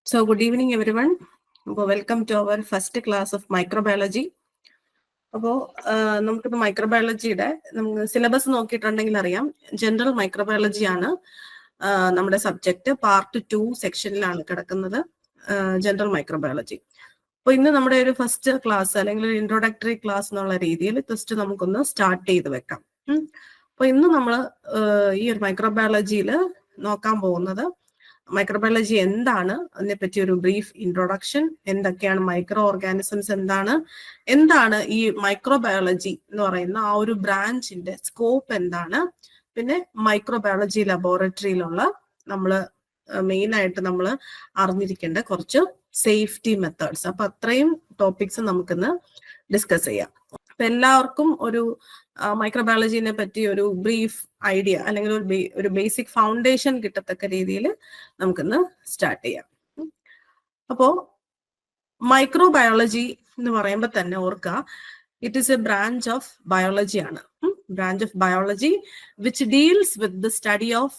So good evening everyone. Welcome to our first class of microbiology. അപ്പോൾ നമുക്കിപ്പോൾ മൈക്രോബയോളജിയുടെ syllabus നോക്കിയിട്ടുണ്ടെങ്കിൽ അറിയാം, general microbiology ആണ് നമ്മുടെ സബ്ജക്റ്റ്. പാർട്ട് 2 സെക്ഷനിലാണ് കിടക്കുന്നത്, ജനറൽ മൈക്രോബയോളജി. അപ്പോൾ ഇന്ന് നമ്മുടെ ഒരു ഫസ്റ്റ് ക്ലാസ് അല്ലെങ്കിൽ ഒരു ഇൻട്രോഡക്ടറി ക്ലാസ് എന്നുള്ള രീതിയിൽ ജസ്റ്റ് നമുക്കൊന്ന് സ്റ്റാർട്ട് ചെയ്ത് വെക്കാം. അപ്പോൾ ഇന്ന് നമ്മൾ ഈ ഒരു മൈക്രോബയോളജിയിൽ നോക്കാൻ പോകുന്നത് മൈക്രോബയോളജി എന്താണ്, അതിനെപ്പറ്റി ഒരു ബ്രീഫ് ഇൻട്രൊഡക്ഷൻ, എന്തൊക്കെയാണ് മൈക്രോ ഓർഗാനിസംസ്, എന്താണ് ഈ മൈക്രോബയോളജി എന്ന് പറയുന്ന ആ ഒരു ബ്രാഞ്ചിന്റെ സ്കോപ്പ് എന്താണ്, പിന്നെ മൈക്രോബയോളജി ലബോറട്ടറിയിലുള്ള നമ്മൾ മെയിൻ ആയിട്ട് നമ്മൾ അറിഞ്ഞിരിക്കേണ്ട കുറച്ച് സേഫ്റ്റി മെത്തേഡ്സ്. അപ്പൊ അത്രയും ടോപ്പിക്സ് നമുക്കിന്ന് ഡിസ്കസ് ചെയ്യാം. അപ്പൊ എല്ലാവർക്കും ഒരു മൈക്രോബയോളജിനെ പറ്റി ഒരു ബ്രീഫ് ഐഡിയ അല്ലെങ്കിൽ ഒരു ബേസിക് ഫൗണ്ടേഷൻ കിട്ടത്തക്ക രീതിയിൽ നമുക്കിന്ന് സ്റ്റാർട്ട് ചെയ്യാം. അപ്പോ മൈക്രോബയോളജി എന്ന് പറയുമ്പോൾ തന്നെ ഓർക്കുക, it is a branch of biology ആണ്. Branch of biology which deals with the study of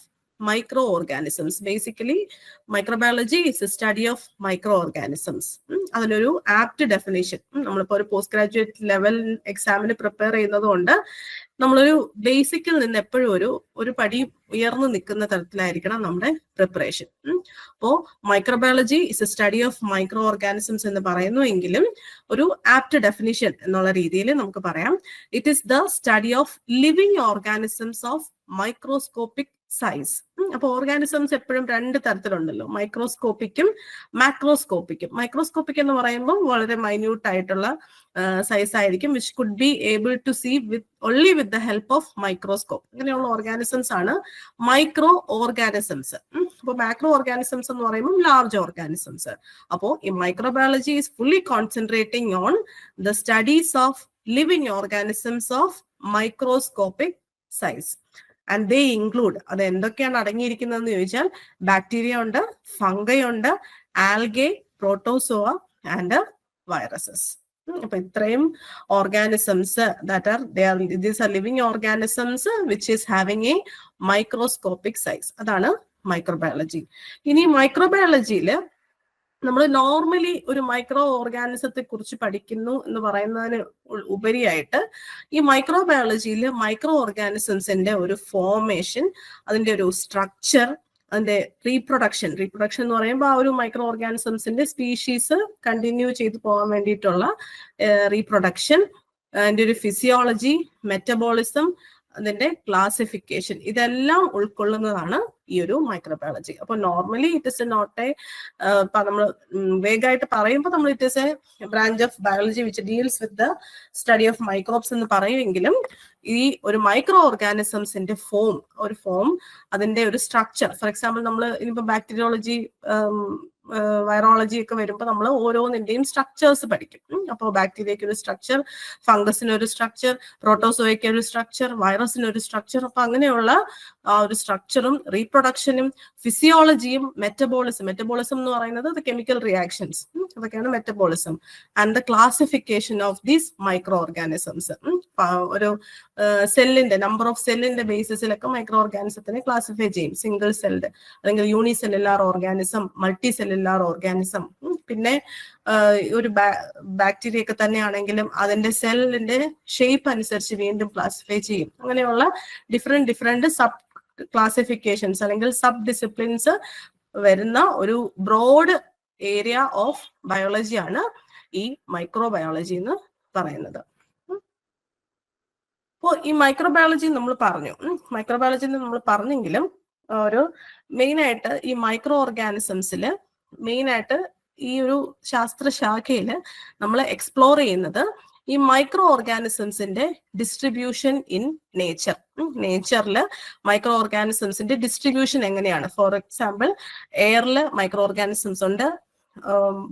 microorganisms. Basically, microbiology is a study of microorganisms. അതിനൊരു ആപ്റ്റ് ഡെഫിനേഷൻ നമ്മളിപ്പോൾ ഒരു പോസ്റ്റ് ഗ്രാജുവേറ്റ് ലെവൽ എക്സാമിന് പ്രിപ്പയർ ചെയ്യുന്നതുകൊണ്ട് നമ്മളൊരു ബേസിക്കിൽ നിന്ന് എപ്പോഴും ഒരു പടി ഉയർന്നു നിൽക്കുന്ന തരത്തിലായിരിക്കണം നമ്മുടെ പ്രിപ്പറേഷൻ. അപ്പോൾ microbiology is a study of micro organisms എന്ന് പറയുന്നുവെങ്കിലും ഒരു ആപ്റ്റ് ഡെഫിനിഷൻ എന്നുള്ള രീതിയിൽ നമുക്ക് പറയാം, it is the study of living organisms of microscopic size. അപ്പൊ ഓർഗാനിസംസ് എപ്പോഴും രണ്ട് തരത്തിലുണ്ടല്ലോ, മൈക്രോസ്കോപ്പിക്കും മാക്രോസ്കോപ്പിക്കും. മൈക്രോസ്കോപ്പിക് എന്ന് പറയുമ്പോൾ വളരെ മൈന്യൂട്ട് ആയിട്ടുള്ള സൈസ് ആയിരിക്കും, which could be able to see only with the help of microscope. അങ്ങനെയുള്ള ഓർഗാനിസംസ് ആണ് മൈക്രോ ഓർഗാനിസംസ്. അപ്പൊ മാക്രോ ഓർഗാനിസംസ് എന്ന് പറയുമ്പോൾ ലാർജ് ഓർഗാനിസംസ്. അപ്പോൾ ഈ microbiology is fully concentrating on the studies of living organisms of microscopic size. And they include, അത് എന്തൊക്കെയാണ് അടങ്ങിയിരിക്കുന്നതെന്ന് ചോദിച്ചാൽ, ബാക്ടീരിയ ഉണ്ട്, ഫംഗൈ ഉണ്ട്, ആൽഗെ, പ്രോട്ടോസോവ ആൻഡ് വൈറസസ്. അപ്പൊ ഇത്രയും organisms these are living organisms which is having A microscopic size. അതാണ് microbiology. ഇനി മൈക്രോബയോളജിയിൽ നമ്മൾ നോർമലി ഒരു മൈക്രോ ഓർഗാനിസത്തെ കുറിച്ച് പഠിക്കുന്നു എന്ന് പറയുന്നതിന് ഉപരിയായിട്ട് ഈ മൈക്രോബയോളജിയിൽ മൈക്രോ ഓർഗാനിസംസിന്റെ ഒരു ഫോർമേഷൻ, അതിന്റെ ഒരു സ്ട്രക്ചർ, അതിന്റെ റീപ്രൊഡക്ഷൻ എന്ന് പറയുമ്പോൾ ആ ഒരു മൈക്രോ ഓർഗാനിസംസിന്റെ സ്പീഷീസ് കണ്ടിന്യൂ ചെയ്തു പോകാൻ വേണ്ടിയിട്ടുള്ള റീപ്രൊഡക്ഷൻ, അതിന്റെ ഒരു ഫിസിയോളജി, മെറ്റബോളിസം, അതിന്റെ ക്ലാസിഫിക്കേഷൻ, ഇതെല്ലാം ഉൾക്കൊള്ളുന്നതാണ് ഈ ഒരു മൈക്രോബയോളജി. അപ്പൊ normally it is not a, നമ്മൾ വേഗമായിട്ട് പറയുമ്പോൾ നമ്മൾ it is a branch of biology which deals with the study of microbes എന്ന് പറയുമെങ്കിലും ഈ ഒരു മൈക്രോ ഓർഗാനിസംസിന്റെ ഫോം അതിന്റെ ഒരു സ്ട്രക്ചർ, ഫോർ എക്സാമ്പിൾ നമ്മൾ ഇനിയിപ്പോ ബാക്ടീരിയോളജി, വൈറോളജി ഒക്കെ വരുമ്പോൾ നമ്മൾ ഓരോന്നിന്റെയും സ്ട്രക്ചേഴ്സ് പഠിക്കും. അപ്പോൾ ബാക്ടീരിയയ്ക്ക് ഒരു സ്ട്രക്ചർ, ഫംഗസിന് ഒരു സ്ട്രക്ചർ, പ്രോട്ടോസോയ്ക്ക് ഒരു സ്ട്രക്ചർ, വൈറസിന് ഒരു സ്ട്രക്ചർ. അപ്പൊ അങ്ങനെയുള്ള ആ ഒരു സ്ട്രക്ചറും റീപ്രൊഡക്ഷനും ഫിസിയോളജിയും മെറ്റബോളിസം എന്ന് പറയുന്നത് കെമിക്കൽ റിയാക്ഷൻസ്, അതൊക്കെയാണ് metabolism. And the classification of these micro organisms. ഒരു സെല്ലിന്റെ നമ്പർ ഓഫ് സെല്ലിന്റെ ബേസിസിലൊക്കെ മൈക്രോ ഓർഗാനിസത്തിനെ ക്ലാസിഫൈ ചെയ്യും. സിംഗിൾ സെൽഡ് അല്ലെങ്കിൽ unicellular organism, multi cellular organism. പിന്നെ ഒരു ബാക്ടീരിയ ഒക്കെ തന്നെയാണെങ്കിലും അതിന്റെ സെല്ലിന്റെ ഷേപ്പ് അനുസരിച്ച് വീണ്ടും ക്ലാസിഫൈ ചെയ്യും. അങ്ങനെയുള്ള ഡിഫറെന്റ് സബ് ക്ലാസിഫിക്കേഷൻസ് അല്ലെങ്കിൽ സബ് ഡിസിപ്ലിൻസ് വരുന്ന ഒരു ബ്രോഡ് ഏരിയ ഓഫ് ബയോളജിയാണ് ഈ മൈക്രോബയോളജി എന്ന് പറയുന്നത്. അപ്പോൾ ഈ മൈക്രോബയോളജി നമ്മൾ പറഞ്ഞെങ്കിലും ഒരു മെയിനായിട്ട് ഈ മൈക്രോ ഓർഗാനിസംസിൽ മെയിനായിട്ട് ഈ ഒരു ശാസ്ത്രശാഖയിൽ നമ്മൾ എക്സ്പ്ലോർ ചെയ്യുന്നത് ഈ മൈക്രോ ഓർഗാനിസംസിന്റെ ഡിസ്ട്രിബ്യൂഷൻ ഇൻ നേച്ചറിൽ മൈക്രോ ഓർഗാനിസംസിന്റെ ഡിസ്ട്രിബ്യൂഷൻ എങ്ങനെയാണ്. ഫോർ എക്സാമ്പിൾ, എയറിൽ മൈക്രോ ഓർഗാനിസംസ് ഉണ്ട്,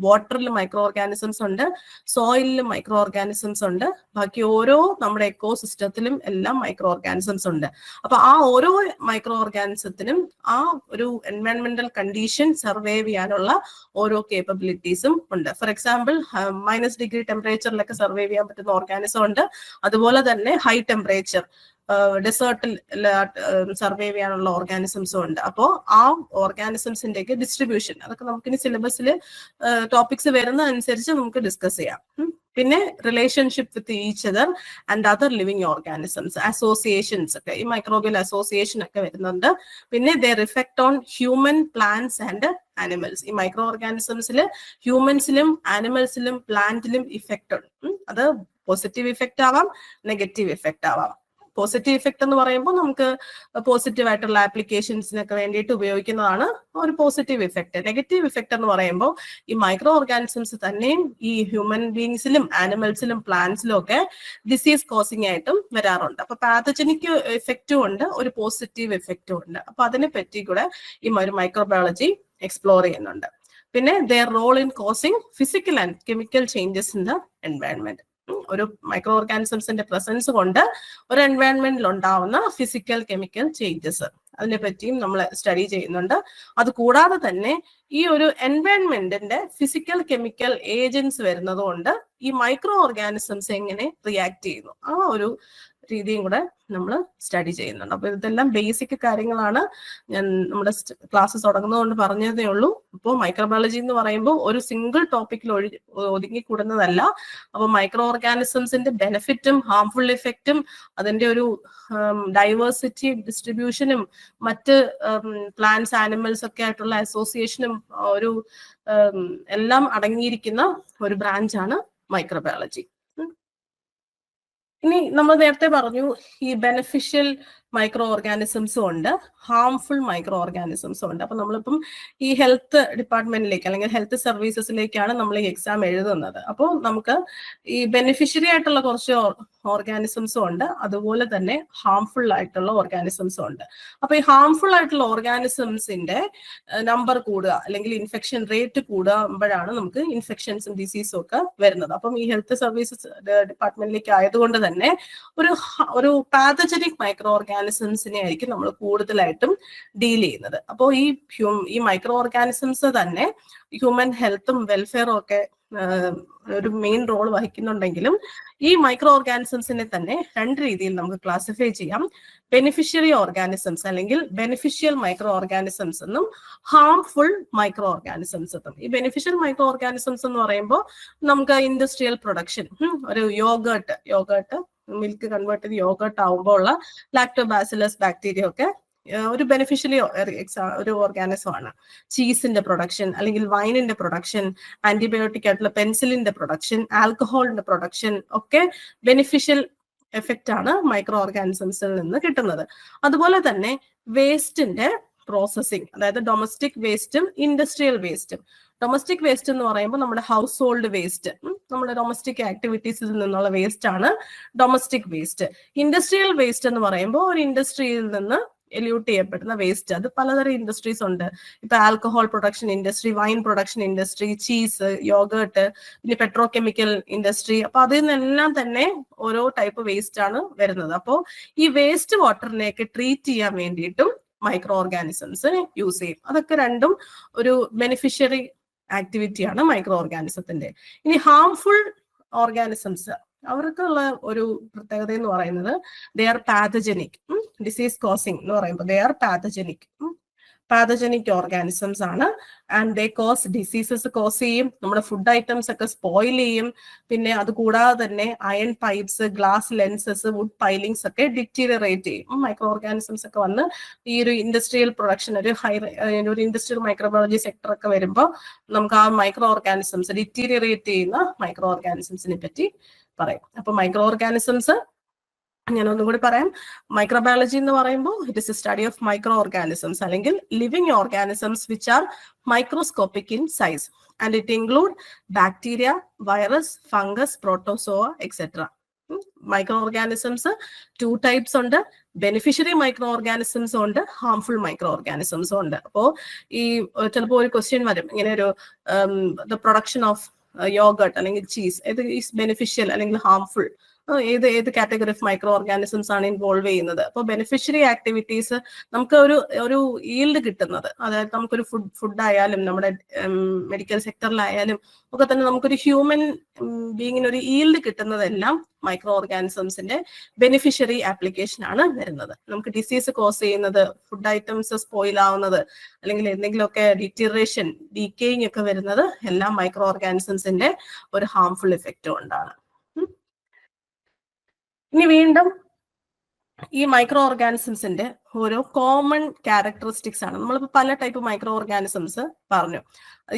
വാട്ടറിൽ മൈക്രോ ഓർഗാനിസംസ് ഉണ്ട്, സോയിലിൽ മൈക്രോ ഓർഗാനിസംസ് ഉണ്ട്, ബാക്കി ഓരോ നമ്മുടെ എക്കോസിസ്റ്റത്തിലും എല്ലാം മൈക്രോ ഓർഗാനിസംസ് ഉണ്ട്. അപ്പൊ ആ ഓരോ മൈക്രോ ഓർഗാനിസത്തിനും ആ ഒരു എൻവയൺമെന്റൽ കണ്ടീഷൻ സർവൈവ് ചെയ്യാനുള്ള ഓരോ കേപ്പബിലിറ്റീസും ഉണ്ട്. ഫോർ എക്സാമ്പിൾ, -° ടെമ്പറേച്ചറിലൊക്കെ സർവൈവ് ചെയ്യാൻ പറ്റുന്ന ഓർഗാനിസം ഉണ്ട്. അതുപോലെ തന്നെ ഹൈ ടെമ്പറേച്ചർ ഡെസേർട്ടിൽ സർവൈവ് ചെയ്യാനുള്ള ഓർഗാനിസംസും ഉണ്ട്. അപ്പോൾ ആ ഓർഗാനിസംസിന്റെയൊക്കെ ഡിസ്ട്രിബ്യൂഷൻ അതൊക്കെ നമുക്കിനി സിലബസിൽ ടോപ്പിക്സ് വരുന്ന അനുസരിച്ച് നമുക്ക് ഡിസ്കസ് ചെയ്യാം. പിന്നെ relationship with each other and other living organisms, associations ഒക്കെ, ഈ മൈക്രോബിയൽ അസോസിയേഷൻ ഒക്കെ വരുന്നുണ്ട്. പിന്നെ there effect on human, plants and animals. ഈ മൈക്രോ ഓർഗാനിസംസിൽ ഹ്യൂമൻസിലും ആനിമൽസിലും പ്ലാന്റിലും ഇഫക്റ്റ് ഉണ്ട്. അത് പോസിറ്റീവ് ഇഫക്റ്റ് ആവാം, നെഗറ്റീവ് ഇഫക്റ്റ് ആവാം. പോസിറ്റീവ് ഇഫക്റ്റ് എന്ന് പറയുമ്പോൾ നമുക്ക് പോസിറ്റീവ് ആയിട്ടുള്ള ആപ്ലിക്കേഷൻസിനൊക്കെ വേണ്ടിയിട്ട് ഉപയോഗിക്കുന്നതാണ് ഒരു പോസിറ്റീവ് ഇഫക്റ്റ്. നെഗറ്റീവ് ഇഫക്റ്റ് എന്ന് പറയുമ്പോൾ ഈ മൈക്രോ ഓർഗാനിസംസ് തന്നെയും ഈ ഹ്യൂമൻ ബീങ്സിലും ആനിമൽസിലും പ്ലാന്റ്സിലും ഒക്കെ ഡിസീസ് കോസിംഗ് ആയിട്ടും വരാറുണ്ട്. അപ്പൊ പാത്തജനിക് ഇഫക്റ്റും ഉണ്ട്, ഒരു പോസിറ്റീവ് ഇഫക്റ്റും ഉണ്ട്. അപ്പൊ അതിനെ പറ്റി കൂടെ ഈ ഒരു മൈക്രോബയോളജി എക്സ്പ്ലോർ ചെയ്യുന്നുണ്ട്. പിന്നെ their role in causing physical and chemical changes in the environment. ഒരു മൈക്രോ ഓർഗാനിസംസിന്റെ പ്രസൻസ് കൊണ്ട് ഒരു എൻവയൺമെന്റിൽ ഉണ്ടാവുന്ന ഫിസിക്കൽ കെമിക്കൽ ചേഞ്ചസ്, അതിനെ പറ്റിയും നമ്മൾ സ്റ്റഡി ചെയ്യുന്നുണ്ട്. അത് കൂടാതെ തന്നെ ഈ ഒരു എൻവയൺമെന്റിന്റെ ഫിസിക്കൽ കെമിക്കൽ ഏജൻസ് വരുന്നത് കൊണ്ട് ഈ മൈക്രോ ഓർഗാനിസംസ് എങ്ങനെ റിയാക്ട് ചെയ്യുന്നു ആ ഒരു രീതിയും കൂടെ നമ്മൾ സ്റ്റഡി ചെയ്യുന്നുണ്ട്. അപ്പൊ ഇതെല്ലാം ബേസിക് കാര്യങ്ങളാണ്. ഞാൻ നമ്മുടെ ക്ലാസ് തുടങ്ങുന്നതുകൊണ്ട് പറഞ്ഞതേ ഉള്ളൂ. അപ്പോൾ മൈക്രോബയോളജി എന്ന് പറയുമ്പോൾ ഒരു സിംഗിൾ ടോപ്പിക്കിൽ ഒതുങ്ങിക്കൂടുന്നതല്ല. അപ്പൊ മൈക്രോ ഓർഗാനിസംസിന്റെ ബെനിഫിറ്റും ഹാർംഫുൾ ഇഫക്റ്റും അതിന്റെ ഒരു ഡൈവേഴ്സിറ്റി ഡിസ്ട്രിബ്യൂഷനും മറ്റ് പ്ലാന്റ്സ് ആനിമൽസ് ഒക്കെ ആയിട്ടുള്ള അസോസിയേഷനും ഒരു എല്ലാം അടങ്ങിയിരിക്കുന്ന ഒരു ബ്രാഞ്ചാണ് മൈക്രോബയോളജി. ഇനി നമ്മൾ നേരത്തെ പറഞ്ഞു ഈ ബെനിഫിഷ്യൽ മൈക്രോ ഓർഗാനിസംസും ഉണ്ട്, ഹാർംഫുൾ മൈക്രോ ഓർഗാനിസംസും ഉണ്ട്. അപ്പൊ നമ്മളിപ്പം ഈ ഹെൽത്ത് ഡിപ്പാർട്ട്മെന്റിലേക്ക് അല്ലെങ്കിൽ ഹെൽത്ത് സർവീസസിലേക്കാണ് നമ്മൾ ഈ എക്സാം എഴുതുന്നത്. അപ്പോൾ നമുക്ക് ഈ ബെനിഫിഷ്യറി ആയിട്ടുള്ള കുറച്ച് ഓർഗാനിസംസും ഉണ്ട്, അതുപോലെ തന്നെ ഹാർംഫുൾ ആയിട്ടുള്ള ഓർഗാനിസംസും ഉണ്ട്. അപ്പൊ ഈ ഹാർംഫുൾ ആയിട്ടുള്ള ഓർഗാനിസംസിന്റെ നമ്പർ കൂടുക അല്ലെങ്കിൽ ഇൻഫെക്ഷൻ റേറ്റ് കൂടുമ്പോഴാണ് നമുക്ക് ഇൻഫെക്ഷൻസും ഡിസീസും ഒക്കെ വരുന്നത്. അപ്പം ഈ ഹെൽത്ത് സർവീസസ് ഡിപ്പാർട്ട്മെന്റിലേക്ക് ആയതുകൊണ്ട് തന്നെ ഒരു പാത്തജനിക് മൈക്രോ ഓർഗാനിസംസിനെ ആയിരിക്കും നമ്മൾ കൂടുതലായിട്ടും ഡീൽ ചെയ്യുന്നത്. അപ്പോൾ ഈ മൈക്രോ ഓർഗാനിസംസ് തന്നെ ഹ്യൂമൻ ഹെൽത്തും വെൽഫെയറും ഒക്കെ ഒരു മെയിൻ റോൾ വഹിക്കുന്നുണ്ടെങ്കിലും ഈ മൈക്രോ ഓർഗാനിസംസിനെ തന്നെ രണ്ട് രീതിയിൽ നമുക്ക് ക്ലാസിഫൈ ചെയ്യാം. ബെനിഫിഷ്യറി ഓർഗാനിസംസ് അല്ലെങ്കിൽ ബെനിഫിഷ്യൽ മൈക്രോ ഓർഗാനിസംസ് എന്നും ഹാർംഫുൾ മൈക്രോ ഓർഗാനിസംസ് എന്നും. ഈ ബെനിഫിഷ്യൽ മൈക്രോ ഓർഗാനിസംസ് എന്ന് പറയുമ്പോൾ നമുക്ക് ഇൻഡസ്ട്രിയൽ പ്രൊഡക്ഷൻ, ഒരു യോഗേർട്ട് മിൽക്ക് കൺവേർട്ട് ചെയ്ത് യോഗേർട്ട് ആവുമ്പോൾ ഉള്ള ലാക്ടോബാസിലസ് ബാക്ടീരിയ ഒക്കെ ഒരു ബെനിഫിഷ്യലി ഒരു ഓർഗാനിസം ആണ്. ചീസിന്റെ പ്രൊഡക്ഷൻ അല്ലെങ്കിൽ വൈനിന്റെ പ്രൊഡക്ഷൻ, ആന്റിബയോട്ടിക് ആയിട്ടുള്ള പെൻസിലിന്റെ പ്രൊഡക്ഷൻ, ആൽക്കഹോളിന്റെ പ്രൊഡക്ഷൻ ഒക്കെ ബെനിഫിഷ്യൽ എഫക്റ്റ് ആണ് മൈക്രോ ഓർഗാനിസംസിൽ നിന്ന് കിട്ടുന്നത്. അതുപോലെ തന്നെ വേസ്റ്റിന്റെ പ്രോസസ്സിംഗ്, അതായത് ഡൊമസ്റ്റിക് വേസ്റ്റും ഇൻഡസ്ട്രിയൽ വേസ്റ്റും. ഡൊമസ്റ്റിക് വേസ്റ്റ് എന്ന് പറയുമ്പോൾ നമ്മുടെ ഹൗസ് ഹോൾഡ് വേസ്റ്റ്, നമ്മുടെ ഡൊമസ്റ്റിക് ആക്ടിവിറ്റീസിൽ നിന്നുള്ള വേസ്റ്റ് ആണ് ഡൊമസ്റ്റിക് വേസ്റ്റ്. ഇൻഡസ്ട്രിയൽ വേസ്റ്റ് എന്ന് പറയുമ്പോൾ ഒരു ഇൻഡസ്ട്രിയിൽ നിന്ന് എല്യൂട്ട് ചെയ്യപ്പെടുന്ന വേസ്റ്റ്. അത് പലതരം ഇൻഡസ്ട്രീസ് ഉണ്ട്. ഇപ്പൊ alcohol production industry, wine production industry, cheese, yoghurt, പിന്നെ പെട്രോ കെമിക്കൽ ഇൻഡസ്ട്രി. അപ്പൊ അതിൽ നിന്നെല്ലാം തന്നെ ഓരോ ടൈപ്പ് വേസ്റ്റ് ആണ് വരുന്നത്. അപ്പോൾ ഈ വേസ്റ്റ് വാട്ടറിനെയൊക്കെ ട്രീറ്റ് ചെയ്യാൻ വേണ്ടിയിട്ടും മൈക്രോ ഓർഗാനിസംസ് യൂസ് ചെയ്യും. അതൊക്കെ രണ്ടും ഒരു ബെനിഫിഷ്യറി ആക്ടിവിറ്റിയാണ് മൈക്രോ ഓർഗാനിസത്തിന്റെ. ഇനി ഹാർംഫുൾ ഓർഗാനിസംസ്, അവർക്കുള്ള ഒരു പ്രത്യേകത എന്ന് പറയുന്നത് they are pathogenic, disease causing എന്ന് പറയുമ്പോൾ ദേ ആർ പാത്തജനിക് ഓർഗാനിസംസ് ആണ്. And they cause diseases cause ചെയ്യും, നമ്മുടെ ഫുഡ് ഐറ്റംസ് ഒക്കെ സ്പോയിൽ ചെയ്യും. പിന്നെ അത് കൂടാതെ തന്നെ iron pipes, glass lenses, wood pilings ഒക്കെ ഡിറ്റീരിയറേറ്റ് ചെയ്യും. മൈക്രോ ഓർഗാനിസംസ് ഒക്കെ വന്ന് ഈ ഒരു ഇൻഡസ്ട്രിയൽ പ്രൊഡക്ഷൻ, ഒരു ഇൻഡസ്ട്രിയൽ മൈക്രോബയോളജി സെക്ടർ ഒക്കെ വരുമ്പോൾ നമുക്ക് ആ മൈക്രോ ഓർഗാനിസംസ്, ഡിറ്റീരിയറേറ്റ് ചെയ്യുന്ന മൈക്രോ ഓർഗാനിസംസിനെ പറ്റി പറയും. അപ്പൊ മൈക്രോ ഓർഗാനിസംസ് ഞാൻ ഒന്നും കൂടി പറയാം. മൈക്രോബയോളജി എന്ന് പറയുമ്പോൾ it is a study of microorganisms അല്ലെങ്കിൽ living organisms which are microscopic in size and it include bacteria, virus, fungus, protozoa etcetera. Microorganisms 2 types ഉണ്ട്. ബെനിഫിഷ്യറി മൈക്രോ ഓർഗാനിസംസും ഉണ്ട്, ഹാർംഫുൾ മൈക്രോ ഓർഗാനിസംസും ഉണ്ട്. അപ്പോൾ ഈ ചിലപ്പോൾ ഒരു ക്വസ്റ്റ്യൻ വരും, ഇങ്ങനെ ഒരു ദ പ്രൊഡക്ഷൻ ഓഫ് യോഗർട്ട് അല്ലെങ്കിൽ ചീസ്, ഇത് ഈസ് ബെനിഫിഷ്യൽ അല്ലെങ്കിൽ ഹാർംഫുൾ. ഏത് കാറ്റഗറി ഓഫ് മൈക്രോ ഓർഗാനിസംസ് ആണ് ഇൻവോൾവ് ചെയ്യുന്നത്. അപ്പോൾ ബെനിഫിഷ്യറി ആക്ടിവിറ്റീസ് നമുക്ക് ഒരു ഈൽഡ് കിട്ടുന്നത്, അതായത് നമുക്കൊരു ഫുഡ് ആയാലും നമ്മുടെ മെഡിക്കൽ സെക്ടറിലായാലും ഒക്കെ തന്നെ നമുക്കൊരു ഹ്യൂമൻ ബീങ്ങിന് ഒരു ഈൽഡ് കിട്ടുന്നതെല്ലാം മൈക്രോ ഓർഗാനിസംസിന്റെ ബെനിഫിഷ്യറി ആപ്ലിക്കേഷൻ ആണ് വരുന്നത്. നമുക്ക് ഡിസീസ് കോസ് ചെയ്യുന്നത്, ഫുഡ് ഐറ്റംസ് സ്പോയിൽ ആവുന്നത്, അല്ലെങ്കിൽ എന്തെങ്കിലുമൊക്കെ ഡിറ്റീറിയേഷൻ, ഡീക്കേയിങ് ഒക്കെ വരുന്നത് എല്ലാം മൈക്രോ ഓർഗാനിസംസിന്റെ ഒരു ഹാർംഫുൾ ഇഫക്റ്റ് കൊണ്ടാണ്. ഇനി വീണ്ടും ഈ മൈക്രോ ഓർഗാനിസംസിന്റെ ഓരോ കോമൺ ക്യാരക്ടറിസ്റ്റിക്സ് ആണ്. നമ്മളിപ്പോൾ പല ടൈപ്പ് മൈക്രോ ഓർഗാനിസംസ് പറഞ്ഞു.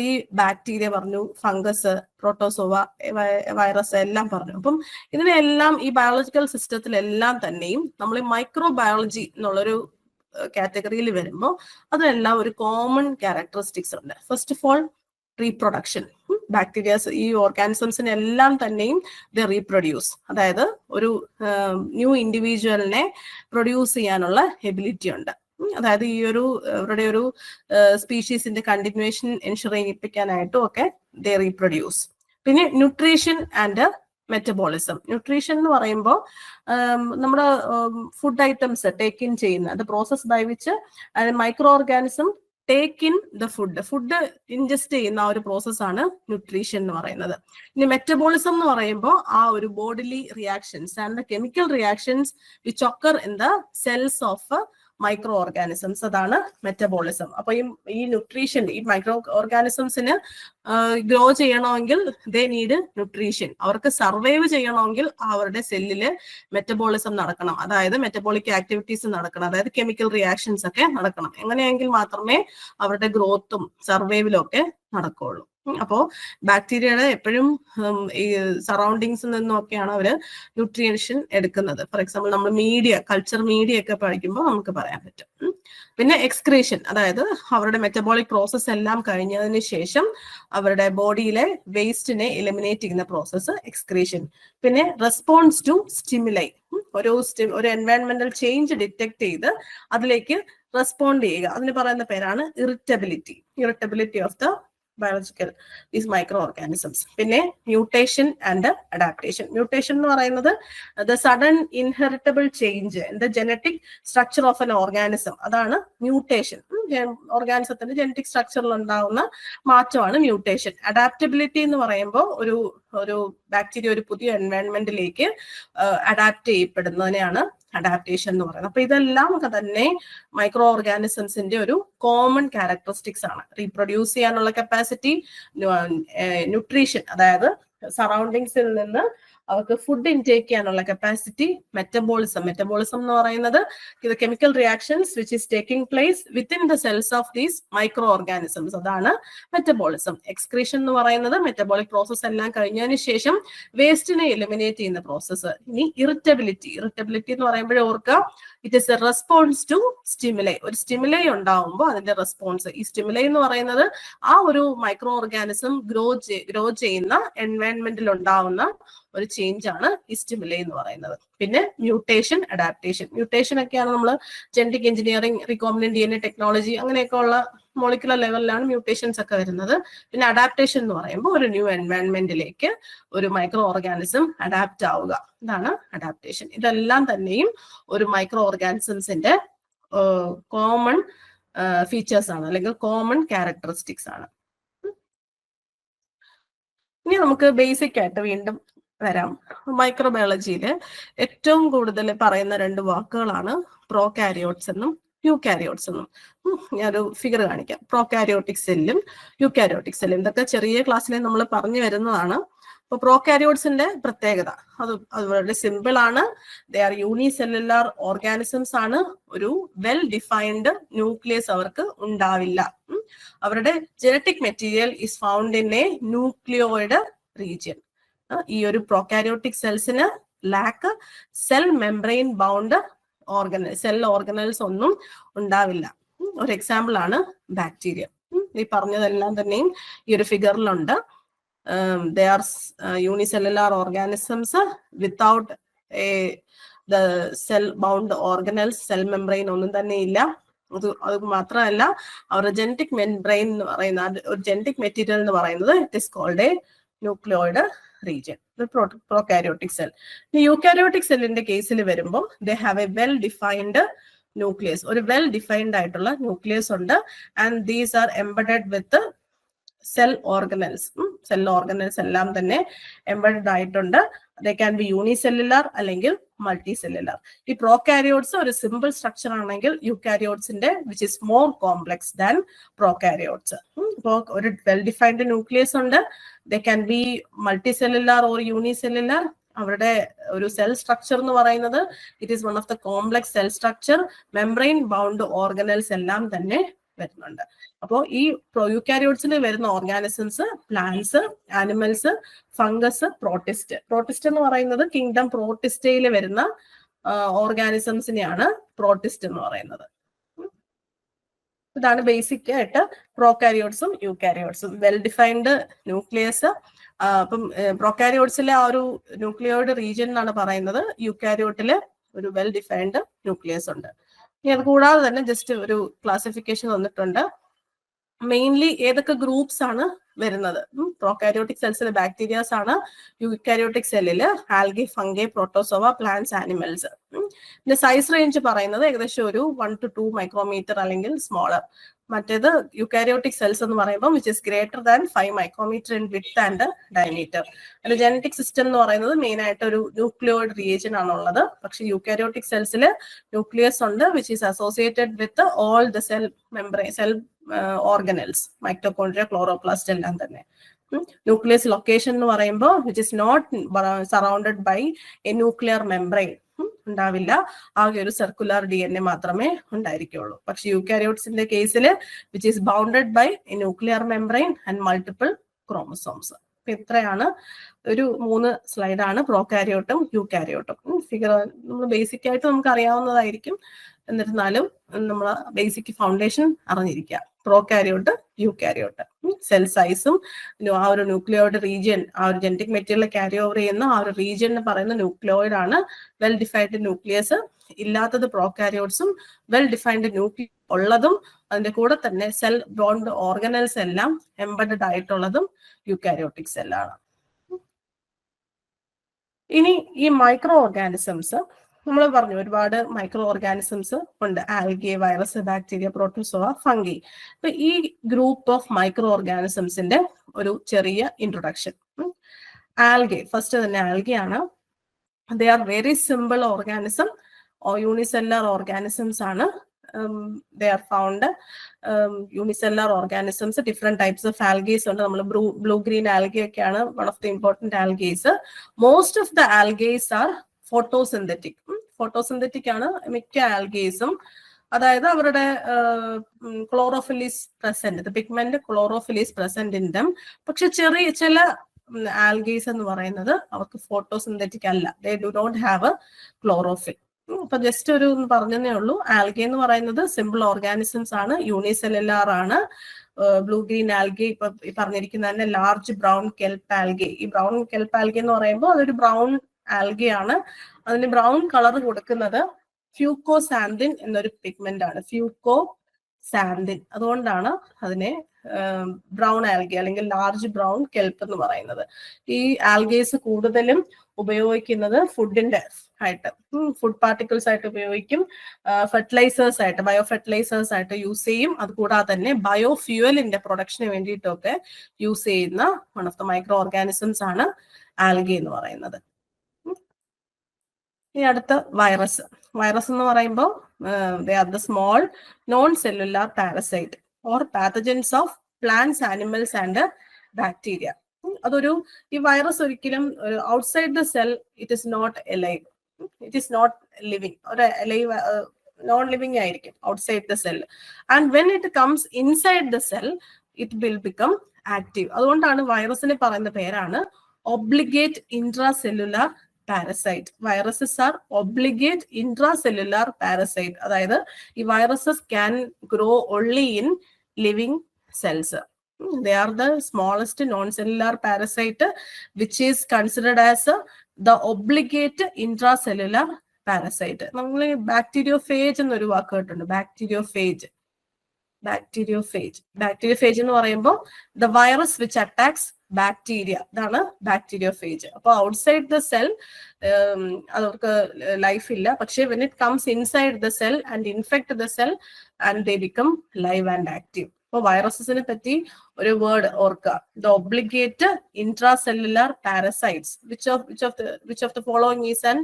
ഈ ബാക്ടീരിയ പറഞ്ഞു, ഫംഗസ്, പ്രോട്ടോസോവ, വൈറസ് എല്ലാം പറഞ്ഞു. അപ്പം ഇതിനെല്ലാം ഈ ബയോളജിക്കൽ സിസ്റ്റത്തിലെല്ലാം തന്നെയും നമ്മൾ ഈ മൈക്രോ ബയോളജി എന്നുള്ളൊരു കാറ്റഗറിയിൽ വരുമ്പോൾ അതിനെല്ലാം ഒരു കോമൺ ക്യാരക്ടറിസ്റ്റിക്സ് ഉണ്ട്. First of all reproduction. Bacterias, ഈ ഓർഗാനിസംസിനെ എല്ലാം തന്നെയും ദ റീപ്രൊഡ്യൂസ്, അതായത് ഒരു ന്യൂ ഇൻഡിവിജ്വലിനെ പ്രൊഡ്യൂസ് ചെയ്യാനുള്ള എബിലിറ്റി ഉണ്ട്. അതായത് ഈ ഇവരുടെ ഒരു സ്പീഷീസിന്റെ കണ്ടിന്യൂവേഷൻ എൻഷുർ ചെയ്യിപ്പിക്കാനായിട്ടും ഒക്കെ ദ റീപ്രൊഡ്യൂസ്. പിന്നെ ന്യൂട്രീഷൻ ആൻഡ് മെറ്റബോളിസം. ന്യൂട്രീഷൻ എന്ന് പറയുമ്പോൾ നമ്മുടെ ഫുഡ് ഐറ്റംസ് ടേക്ക് ഇൻ ചെയ്യുന്ന the process by which micro organism take in the food ingest ചെയ്യുന്ന ആ ഒരു പ്രോസസ്സാണ് ന്യൂട്രീഷൻ എന്ന് പറയുന്നത്. ഇനി മെറ്റബോളിസം എന്ന് പറയുമ്പോൾ ആ ഒരു bodily reactions and the chemical reactions which occur in the cells of micro organisms, അതാണ് മെറ്റബോളിസം. അപ്പൊ ഈ ന്യൂട്രീഷൻ, ഈ മൈക്രോ ഓർഗാനിസംസിന് ഗ്രോ ചെയ്യണമെങ്കിൽ ദേ നീഡ് ന്യൂട്രീഷൻ. അവർക്ക് സർവൈവ് ചെയ്യണമെങ്കിൽ അവരുടെ സെല്ലില് മെറ്റബോളിസം നടക്കണം, അതായത് മെറ്റബോളിക് ആക്ടിവിറ്റീസ് നടക്കണം, അതായത് കെമിക്കൽ റിയാക്ഷൻസ് ഒക്കെ നടക്കണം. എങ്ങനെയെങ്കിൽ മാത്രമേ അവരുടെ ഗ്രോത്തും സർവൈവലും ഒക്കെ നടക്കുള്ളൂ. അപ്പോ ബാക്ടീരിയയുടെ എപ്പോഴും ഈ സറൗണ്ടിങ്സിൽ നിന്നൊക്കെയാണ് അവര് ന്യൂട്രീഷൻ എടുക്കുന്നത്. ഫോർ എക്സാമ്പിൾ നമ്മൾ കൾച്ചർ മീഡിയ ഒക്കെ പഠിക്കുമ്പോൾ നമുക്ക് പറയാൻ പറ്റും. പിന്നെ എക്സ്ക്രീഷൻ, അതായത് അവരുടെ മെറ്റബോളിക് പ്രോസസ് എല്ലാം കഴിഞ്ഞതിന് ശേഷം അവരുടെ ബോഡിയിലെ വേസ്റ്റിനെ എലിമിനേറ്റ് ചെയ്യുന്ന പ്രോസസ്സ് എക്സ്ക്രീഷൻ. പിന്നെ റെസ്പോൺസ് ടു സ്റ്റിമുലൈ, ഒരു എൻവയൺമെന്റൽ ചേഞ്ച് ഡിറ്റക്ട് ചെയ്ത് അതിലേക്ക് റെസ്പോണ്ട് ചെയ്യുക, അതിന് പറയുന്ന പേരാണ് irritability of the biological these micro organisms. പിന്നെ മ്യൂട്ടേഷൻ ആൻഡ് അഡാപ്റ്റേഷൻ. മ്യൂട്ടേഷൻ എന്ന് പറയുന്നത് the sudden inheritable change in the genetic structure of N organism, അതാണ് മ്യൂട്ടേഷൻ. ഓർഗാനിസത്തിന്റെ ജനറ്റിക് സ്ട്രക്ചറിൽ ഉണ്ടാകുന്ന മാറ്റമാണ് മ്യൂട്ടേഷൻ. അഡാപ്റ്റബിലിറ്റി എന്ന് പറയുമ്പോൾ ഒരു ബാക്ടീരിയ ഒരു പുതിയ എൻവയൺമെന്റിലേക്ക് അഡാപ്റ്റ് ചെയ്യപ്പെടുന്നതിനെയാണ് അഡാപ്റ്റേഷൻ എന്ന് പറയുന്നത്. അപ്പൊ ഇതെല്ലാം തന്നെ മൈക്രോ ഓർഗാനിസംസിന്റെ ഒരു കോമൺ ക്യാരക്ടറിസ്റ്റിക്സ് ആണ്. റീപ്രൊഡ്യൂസ് ചെയ്യാനുള്ള കപ്പാസിറ്റി, ന്യൂട്രീഷൻ, അതായത് സറൗണ്ടിങ്സിൽ നിന്ന് അവർക്ക് ഫുഡ് ഇൻടേക്ക് ചെയ്യാനുള്ള കപ്പാസിറ്റി, മെറ്റബോളിസം എന്ന് പറയുന്നത് chemical reactions which is taking place within the cells of these micro organisms, അതാണ് മെറ്റബോളിസം. എക്സ്ക്രീഷൻ എന്ന് പറയുന്നത് മെറ്റബോളിക് പ്രോസസ് എല്ലാം കഴിഞ്ഞതിന് ശേഷം വേസ്റ്റിനെ എലിമിനേറ്റ് ചെയ്യുന്ന പ്രോസസ്സ്. ഇനി ഇറിറ്റബിലിറ്റി എന്ന് പറയുമ്പോഴേ ഓർക്കുക, it is a response to stimuli. ഒരു സ്റ്റിമുലൈ ഉണ്ടാവുമ്പോൾ അതിന്റെ റെസ്പോൺസ്, ഈ സ്റ്റിമുലൈ എന്ന് പറയുന്നത് ആ ഒരു മൈക്രോ ഓർഗാനിസം ഗ്രോ ചെയ്യുന്ന എൻവയൺമെന്റിൽ ഉണ്ടാവുന്ന ഒരു ചേഞ്ച് ആണ് ഈ സ്റ്റിമുലൈ എന്ന് പറയുന്നത്. പിന്നെ മ്യൂട്ടേഷൻ, അഡാപ്റ്റേഷൻ ഒക്കെയാണ് നമ്മൾ genetic engineering, recombinant DNA technology അങ്ങനെയൊക്കെ ഉള്ള മോളിക്കുലർ ലെവലിലാണ് മ്യൂട്ടേഷൻസ് ഒക്കെ വരുന്നത്. പിന്നെ അഡാപ്റ്റേഷൻ എന്ന് പറയുമ്പോൾ ഒരു ന്യൂ എൻവയൺമെന്റിലേക്ക് ഒരു മൈക്രോ ഓർഗാനിസം അഡാപ്റ്റ് ആവുക, ഇതാണ് അഡാപ്റ്റേഷൻ. ഇതെല്ലാം തന്നെയും ഒരു മൈക്രോ ഓർഗാനിസംസിന്റെ കോമൺ ഫീച്ചേഴ്സ് ആണ്, അല്ലെങ്കിൽ കോമൺ ക്യാരക്ടറിസ്റ്റിക്സ് ആണ്. ഇനി നമുക്ക് ബേസിക് ആയിട്ട് വീണ്ടും വരാം. മൈക്രോബയോളജിയിൽ ഏറ്റവും കൂടുതൽ പറയുന്ന രണ്ട് വാക്കുകളാണ് പ്രോകാരിയോട്സ് എന്നും യൂകാരിയോട്സ് എന്നും. ഞാനൊരു ഫിഗർ കാണിക്കാം. പ്രോകാരിയോട്ടിക് സെല്ലും യൂകാരിയോട്ടിക് സെല്ലും, ഇതൊക്കെ ചെറിയ ക്ലാസ്സിൽ നമ്മൾ പറഞ്ഞു വരുന്നതാണ്. അപ്പൊ പ്രോകാരിയോട്സിന്റെ പ്രത്യേകത അത് വളരെ സിമ്പിൾ ആണ്. ദേ ആർ യൂണിസെല്ലുലാർ ഓർഗാനിസംസ് ആണ്. ഒരു വെൽ ഡിഫൈൻഡ് ന്യൂക്ലിയസ് അവർക്ക് ഉണ്ടാവില്ല. അവരുടെ genetic material is found in a nucleoid region. ഈ ഒരു പ്രോകാരിയോട്ടിക് സെൽസിന് lack cell membrane bound cell organelles ഒന്നും ഉണ്ടാവില്ല. ഒരു എക്സാമ്പിൾ ആണ് ബാക്ടീരിയ. ഈ പറഞ്ഞതെല്ലാം തന്നെയും ഈ ഒരു ഫിഗറിലുണ്ട്. they are unicellular organisms without the cell bound organelles, cell membrane ഒന്നും തന്നെ ഇല്ല. അത് മാത്രമല്ല, അവരുടെ ജനറ്റിക് മെംബ്രെയിൻ എന്ന് പറയുന്ന ഒരു ജനറ്റിക് മെറ്റീരിയൽ എന്ന് പറയുന്നത് it is called a nucleoid region, the prokaryotic cell. The eukaryotic cell in the case, they have a well-defined nucleus or a well-defined nucleus under, and these are embedded with the cell organelles. Cell organelles എല്ലാം തന്നെ embedded ആയിട്ടുണ്ട്. They can be unicellular അല്ലെങ്കിൽ multicellular. ഈ prokaryotes ഒരു simple structure ആണെങ്കിൽ eukaryotes-ന്റെ which is more complex than prokaryotes. അപ്പോൾ ഒരു well-defined nucleus ഉണ്ട്. They can be multicellular or unicellular. അവരുടെ ഒരു സെൽ സ്ട്രക്ചർ എന്ന് പറയുന്നത് it is one of the complex cell structure. Membrane bound organelles എല്ലാം തന്നെ വരുന്നുണ്ട്. അപ്പോൾ ഈ യൂക്കാരിയോട്സിൽ വരുന്ന organisms plants, animals, fungus, protist എന്ന് പറയുന്നത് കിങ്ഡം പ്രോട്ടിസ്റ്റയിൽ വരുന്ന ഓർഗാനിസംസിനെയാണ് പ്രോട്ടിസ്റ്റ് എന്ന് പറയുന്നത്. ഇതാണ് ബേസിക് ആയിട്ട് പ്രോകാരിയോട്സും യൂക്കാരിയോട്സും. Well defined nucleus. അപ്പം പ്രോകാരിയോട്സിലെ ആ ഒരു ന്യൂക്ലിയോയിഡ് റീജിയൻ എന്നാണ് പറയുന്നത്. യൂക്കാരിയോട്ടില് ഒരു വെൽ ഡിഫൈൻഡ് ന്യൂക്ലിയസ് ഉണ്ട്. ഇനി അത് കൂടാതെ തന്നെ ജസ്റ്റ് ഒരു ക്ലാസിഫിക്കേഷൻ വന്നിട്ടുണ്ട്. മെയിൻലി ഏതൊക്കെ ഗ്രൂപ്പ്സ് ആണ് വരുന്നത്? പ്രോകാരിയോട്ടിക് സെൽസിലെ ബാക്ടീരിയാസ് ആണ്. യൂക്കാരിയോട്ടിക് സെല്ലില് algae, fungi, protozoa, plants, animals. പിന്നെ സൈസ് റേഞ്ച് പറയുന്നത് ഏകദേശം ഒരു 1 to 2 മൈക്രോമീറ്റർ അല്ലെങ്കിൽ സ്മോളർ. മറ്റേത് യൂക്കാരിയോട്ടിക് സെൽസ് എന്ന് പറയുമ്പോൾ which is greater than 5 micrometre in width and diameter. അതിന്റെ ജനറ്റിക് സിസ്റ്റം എന്ന് പറയുന്നത് മെയിൻ ആയിട്ട് ഒരു ന്യൂക്ലിയോയിഡ് റിയേജൻ ആണുള്ളത്. പക്ഷെ യൂക്കാരിയോട്ടിക് സെൽസിൽ ന്യൂക്ലിയസ് ഉണ്ട് which is associated with all the cell membrane, cell organelles, mitochondria, chloroplast എല്ലാം തന്നെ. ന്യൂക്ലിയസ് ലൊക്കേഷൻ എന്ന് പറയുമ്പോൾ which is not surrounded by a nuclear membrane ഉണ്ടാവില്ല. ആകെ ഒരു സർക്കുലർ DNA മാത്രമേ ഉണ്ടായിരിക്കുള്ളൂ. പക്ഷെ യൂക്കാരിയോട്സിന്റെ കേസിൽ which is bounded by a nuclear membrane and multiple chromosomes. അപ്പൊ ഇത്രയാണ് ഒരു 3 സ്ലൈഡാണ് പ്രോകാരിയോട്ടും യൂക്കാരിയോട്ടും. ഫിഗർ നമ്മൾ ബേസിക് ആയിട്ട് നമുക്ക് അറിയാവുന്നതായിരിക്കും, എന്നിരുന്നാലും നമ്മൾ ബേസിക് ഫൗണ്ടേഷൻ അറിഞ്ഞിരിക്കുക. Prokaryote, eukaryote. സെൽ സൈസും ആ ഒരു ന്യൂക്ലിയോയിഡ് റീജിയൻ, ആ ഒരു ജനറ്റിക് മെറ്റീരിയൽ ക്യാരി ഓവർ ചെയ്യുന്ന ആ ഒരു റീജിയൻ എന്ന് പറയുന്ന ന്യൂക്ലിയോയിഡ് ആണ്. വെൽ ഡിഫൈൻഡ് ന്യൂക്ലിയസ് ഇല്ലാത്തത് പ്രോകാരിയോട്സും, വെൽ ഡിഫൈൻഡ് ന്യൂക്ലിയസ് ഉള്ളതും അതിന്റെ കൂടെ തന്നെ സെൽ ബോണ്ട് ഓർഗനൽസ് എല്ലാം എംബഡഡ് ആയിട്ടുള്ളതും യൂക്കാരിയോട്ടിക് സെല്ലാണ്. ഇനി ഈ മൈക്രോ ഓർഗാനിസംസ് നമ്മൾ പറഞ്ഞു, ഒരുപാട് മൈക്രോ ഓർഗാനിസംസ് ഉണ്ട്. Algae, virus, bacteria, protozoa, fungi. അപ്പൊ ഈ ഗ്രൂപ്പ് ഓഫ് മൈക്രോ ഓർഗാനിസംസിന്റെ ഒരു ചെറിയ ഇൻട്രൊഡക്ഷൻ. ആൽഗെ, ഫസ്റ്റ് തന്നെ ആൽഗയാണ്. They are very simple organism, unicellular organisms ആണ്. They are found unicellular organisms, different types of algae ഉണ്ട്. നമ്മൾ blue green algae ഒക്കെയാണ് one of the important algae. Most of the algae are photosynthetic. Photosynthetic ആണ് മിക്ക ആൽഗേസും. അതായത് അവരുടെ chlorophyll is present, pigment chlorophyll is present in them. പക്ഷെ ചില ആൽഗേസ് എന്ന് പറയുന്നത് അവർക്ക് ഫോട്ടോസിന്തറ്റിക് അല്ല. They do not have a chlorophyll. അപ്പൊ ജസ്റ്റ് ഒരു പറഞ്ഞതേ ഉള്ളൂ. ആൽഗെ എന്ന് പറയുന്നത് സിമ്പിൾ ഓർഗാനിസംസ് ആണ്, യൂണിസെല്ലുലാർ ആണ്. ബ്ലൂ ഗ്രീൻ ആൽഗെ ഇപ്പൊ പറഞ്ഞിരിക്കുന്ന തന്നെ ലാർജ് ബ്രൗൺ കെൽപ്പ് ആൽഗെ. ഈ ബ്രൗൺ കെൽപ്പ് ആൽഗെ എന്ന് പറയുമ്പോൾ അതൊരു ബ്രൗൺ ആൽഗെ ആണ്. അതിന് ബ്രൗൺ കളർ കൊടുക്കുന്നത് ഫ്യൂക്കോസാന്തിൻ എന്നൊരു പിഗ്മെന്റ് ആണ്. ഫ്യൂക്കോസാന്തിൻ, അതുകൊണ്ടാണ് അതിനെ ബ്രൗൺ ആൽഗെ അല്ലെങ്കിൽ ലാർജ് ബ്രൗൺ കെൽപ്പ് എന്ന് പറയുന്നത്. ഈ ആൽഗേസ് കൂടുതലും ഉപയോഗിക്കുന്നത് ഫുഡിന്റെ ആയിട്ട്, ഫുഡ് പാർട്ടിക്കിൾസ് ആയിട്ട് ഉപയോഗിക്കും, ഫെർട്ടിലൈസേഴ്സ് ആയിട്ട്, ബയോ ഫെർട്ടിലൈസേഴ്സ് ആയിട്ട് യൂസ് ചെയ്യും. അതുകൂടാതെ തന്നെ ബയോ ഫ്യൂവലിന്റെ പ്രൊഡക്ഷന് വേണ്ടിയിട്ടൊക്കെ യൂസ് ചെയ്യുന്ന one of the micro organisms ആണ് ആൽഗെ എന്ന് പറയുന്നത്. ഇനി അടുത്ത വൈറസ്. വൈറസ് എന്ന് പറയുമ്പോൾ they are the small non cellular parasite or pathogens of plants, animals and bacteria. അതൊരു ഈ വൈറസ് ഒരിക്കലും outside the cell it is not alive, it is not living. ഒരു എലൈവ് നോൺ ലിവിങ് ആയിരിക്കും outside the cell. And when it comes inside the cell it will become active. അതുകൊണ്ടാണ് വൈറസിന് പറയുന്ന പേരാണ് obligate intracellular parasite. Viruses R obligate intracellular parasite. അതായത് ഈ viruses can grow only in living cells. They are the smallest non-cellular parasite which is considered as the obligate intracellular parasite. നമ്മൾ bacteriophage എന്നൊരു വാക്ക് കേട്ടിട്ടുണ്ട്. Bacteriophage എന്ന് പറയുമ്പോൾ the virus which attacks bacteria. ഇതാണ് bacteriophage. അപ്പോൾ outside the cell അവർക്ക് life ഇല്ല, പക്ഷെ when it comes inside the cell and infect the cell and they become live and active. അപ്പോൾ വൈറസസിനെ പറ്റി ഒരു വേർഡ് ഓർക്കുക, the obligate intracellular parasites. Which of the following is an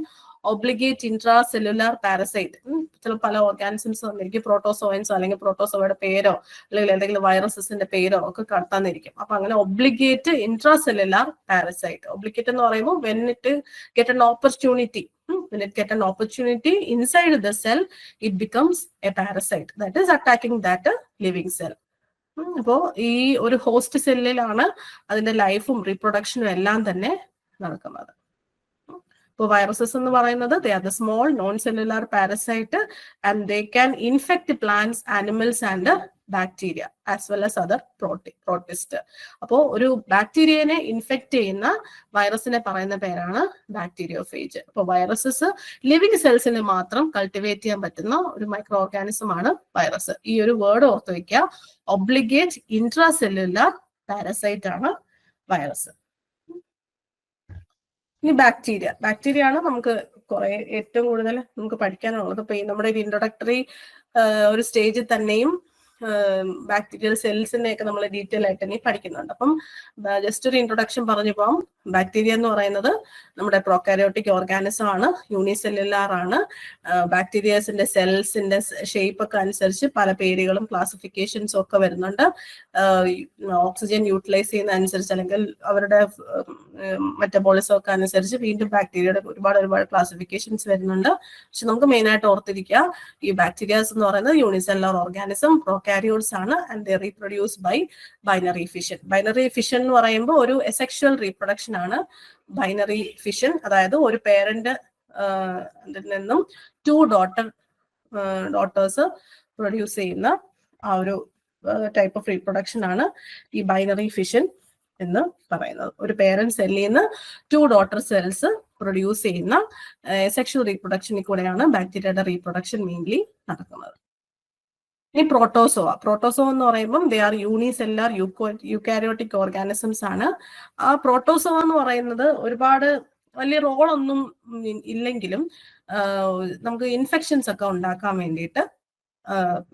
obligate intracellular parasite. ചില പല organisms തന്നിരിക്കും, പ്രോട്ടോസോയൻസോ അല്ലെങ്കിൽ പ്രോട്ടോസോയുടെ പേരോ അല്ലെങ്കിൽ എന്തെങ്കിലും വൈറസസിന്റെ പേരോ ഒക്കെ തന്നിരിക്കും. അപ്പൊ അങ്ങനെ ഒബ്ലിഗേറ്റ് ഇൻട്രാസെല്ലുലാർ പാരസൈറ്റ്. ഒബ്ലിഗേറ്റ് എന്ന് പറയുമ്പോൾ when it get an opportunity inside the cell, it becomes a parasite that is attacking that living cell. അപ്പോ ഈ ഒരു ഹോസ്റ്റ് സെല്ലിലാണ് അതിന്റെ ലൈഫും റീപ്രൊഡക്ഷനും എല്ലാം തന്നെ നടക്കുന്നത്. ഇപ്പോൾ വൈറസസ് എന്ന് പറയുന്നത് they are the small non cellular parasite and they can infect plants, animals and bacteria as well as other protist. അപ്പോൾ ഒരു ബാക്ടീരിയനെ ഇൻഫെക്ട് ചെയ്യുന്ന വൈറസിനെ പറയുന്ന പേരാണ് ബാക്ടീരിയോഫേജ്. അപ്പോൾ വൈറസസ് ലിവിങ് സെൽസിന് മാത്രം കൾട്ടിവേറ്റ് ചെയ്യാൻ പറ്റുന്ന ഒരു മൈക്രോ ഓർഗാനിസം ആണ് വൈറസ്. ഈ ഒരു വേർഡ് ഓർത്ത് വയ്ക്കുക, ഒബ്ലിഗേറ്റ് ഇൻട്രാസെല്ലുലാർ പാരസൈറ്റ് ആണ് വൈറസ്. ഇനി ബാക്ടീരിയ ആണ് നമുക്ക് ഏറ്റവും കൂടുതൽ നമുക്ക് പഠിക്കാനുള്ളത്. ഇപ്പൊ ഈ നമ്മുടെ ഒരു ഇൻട്രൊഡക്ടറി ഒരു സ്റ്റേജിൽ തന്നെയും ബാക്ടീരിയൽ സെൽസിനെയൊക്കെ നമ്മൾ ഡീറ്റെയിൽ ആയിട്ട് ഇനി പഠിക്കുന്നുണ്ട്. അപ്പം ജസ്റ്റ് ഒരു ഇൻട്രൊഡക്ഷൻ പറഞ്ഞു പോകാം. ബാക്ടീരിയ എന്ന് പറയുന്നത് നമ്മുടെ പ്രോകാരിയോട്ടിക് ഓർഗാനിസം ആണ്, യൂണിസെല്ലുലാർ ആണ്. ബാക്ടീരിയസിന്റെ സെൽസിന്റെ ഷേപ്പ് ഒക്കെ അനുസരിച്ച് പല പേരുകളും ക്ലാസിഫിക്കേഷൻസും ഒക്കെ വരുന്നുണ്ട്. ഓക്സിജൻ യൂട്ടിലൈസ് ചെയ്യുന്ന അനുസരിച്ച് അല്ലെങ്കിൽ അവരുടെ മെറ്റബോളിസം ഒക്കെ അനുസരിച്ച് വീണ്ടും ബാക്ടീരിയയുടെ ഒരുപാട് ക്ലാസിഫിക്കേഷൻസ് വരുന്നുണ്ട്. പക്ഷെ നമുക്ക് മെയിൻ ആയിട്ട് ഓർത്തിരിക്കുക, ഈ ബാക്ടീരിയാസ് എന്ന് പറയുന്നത് യൂണിസെല്ലുലാർ ഓർഗാനിസം, പ്രോകാരിയോട്സ് ആണ്, and they reproduce by binary fission. Binary fission എന്ന് പറയുമ്പോൾ ഒരു എസെക്ഷൽ റീപ്രൊഡക്ഷൻ ആണ് ബൈനറി ഫിഷൻ. അതായത് ഒരു പേരന്റ് നിന്നും 2 ഡോട്ടേഴ്സ് പ്രൊഡ്യൂസ് ചെയ്യുന്ന ആ ഒരു ടൈപ്പ് ഓഫ് റീപ്രൊഡക്ഷൻ ആണ് ഈ ബൈനറി ഫിഷൻ എന്ന് പറയുന്നത്. ഒരു പേരന്റ് സെല്ലിൽ നിന്ന് 2 ഡോട്ടർ സെൽസ് പ്രൊഡ്യൂസ് ചെയ്യുന്ന സെക്ഷൽ റീപ്രൊഡക്ഷനിൽ കൂടെയാണ് ബാക്ടീരിയയുടെ റീപ്രൊഡക്ഷൻ മെയിൻലി നടക്കുന്നത്. ഇനി പ്രോട്ടോസോവ എന്ന് പറയുമ്പോൾ they are unicellular eukaryotic organisms ആണ്. ആ പ്രോട്ടോസോവ എന്ന് പറയുന്നത് ഒരുപാട് വലിയ റോളൊന്നും ഇല്ലെങ്കിലും നമുക്ക് ഇൻഫെക്ഷൻസ് ഒക്കെ ഉണ്ടാക്കാൻ വേണ്ടിയിട്ട്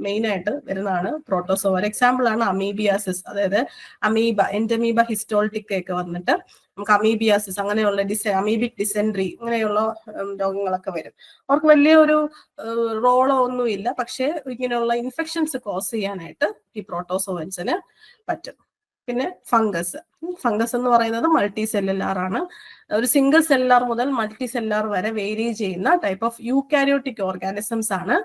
മെയിൻ ആയിട്ട് വരുന്നതാണ് പ്രോട്ടോസോവ. ഒരു എക്സാമ്പിൾ ആണ് അമീബിയാസിസ്, അതായത് എൻഡമീബ ഹിസ്റ്റോൾട്ടിക്ക ഒക്കെ വന്നിട്ട് നമുക്ക് അമീബിയാസിസ് അങ്ങനെയുള്ള അമീബിക് ഡിസെൻട്രി അങ്ങനെയുള്ള രോഗങ്ങളൊക്കെ വരും. അവർക്ക് വലിയ ഒരു റോളോ ഒന്നുമില്ല, പക്ഷെ ഇങ്ങനെയുള്ള ഇൻഫെക്ഷൻസ് കോസ് ചെയ്യാനായിട്ട് ഈ പ്രോട്ടോസോവൻസിന് പറ്റും. പിന്നെ ഫംഗസ് എന്ന് പറയുന്നത് മൾട്ടി സെല്ലുലാർ ആണ്. ഒരു സിംഗിൾ സെല്ലുലാർ മുതൽ മൾട്ടി സെല്ലുലാർ വരെ വേരി ചെയ്യുന്ന ടൈപ്പ് ഓഫ് യൂക്കാരിയോട്ടിക് ഓർഗാനിസംസ് ആണ്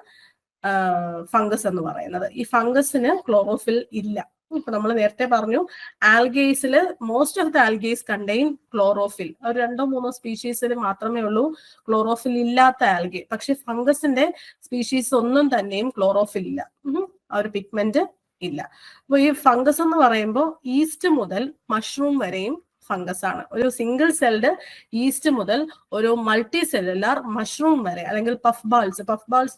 ഫംഗസ് എന്ന് പറയുന്നത്. ഈ ഫംഗസിന് ക്ലോറോഫിൽ ഇല്ല. ഇപ്പൊ നമ്മൾ നേരത്തെ പറഞ്ഞു ആൽഗേസിൽ most of the algaes contain chlorophyll. ഒരു 2-3 സ്പീഷീസിൽ മാത്രമേ ഉള്ളൂ ക്ലോറോഫിൽ ഇല്ലാത്ത ആൽഗെ. പക്ഷെ ഫംഗസിന്റെ സ്പീഷീസ് ഒന്നും തന്നെയും ക്ലോറോഫിൽ ഇല്ല, ആ ഒരു പിഗ്മെന്റ് ഇല്ല. അപ്പൊ ഈ ഫംഗസ് എന്ന് പറയുമ്പോൾ ഈസ്റ്റ് മുതൽ മഷ്റൂം വരെയും ഫംഗസ് ആണ്. ഒരു സിംഗിൾ സെൽഡ് ഈസ്റ്റ് മുതൽ ഒരു മൾട്ടി സെല്ലുലാർ മഷ്റൂം വരെ, അല്ലെങ്കിൽ പഫ് ബാൾസ്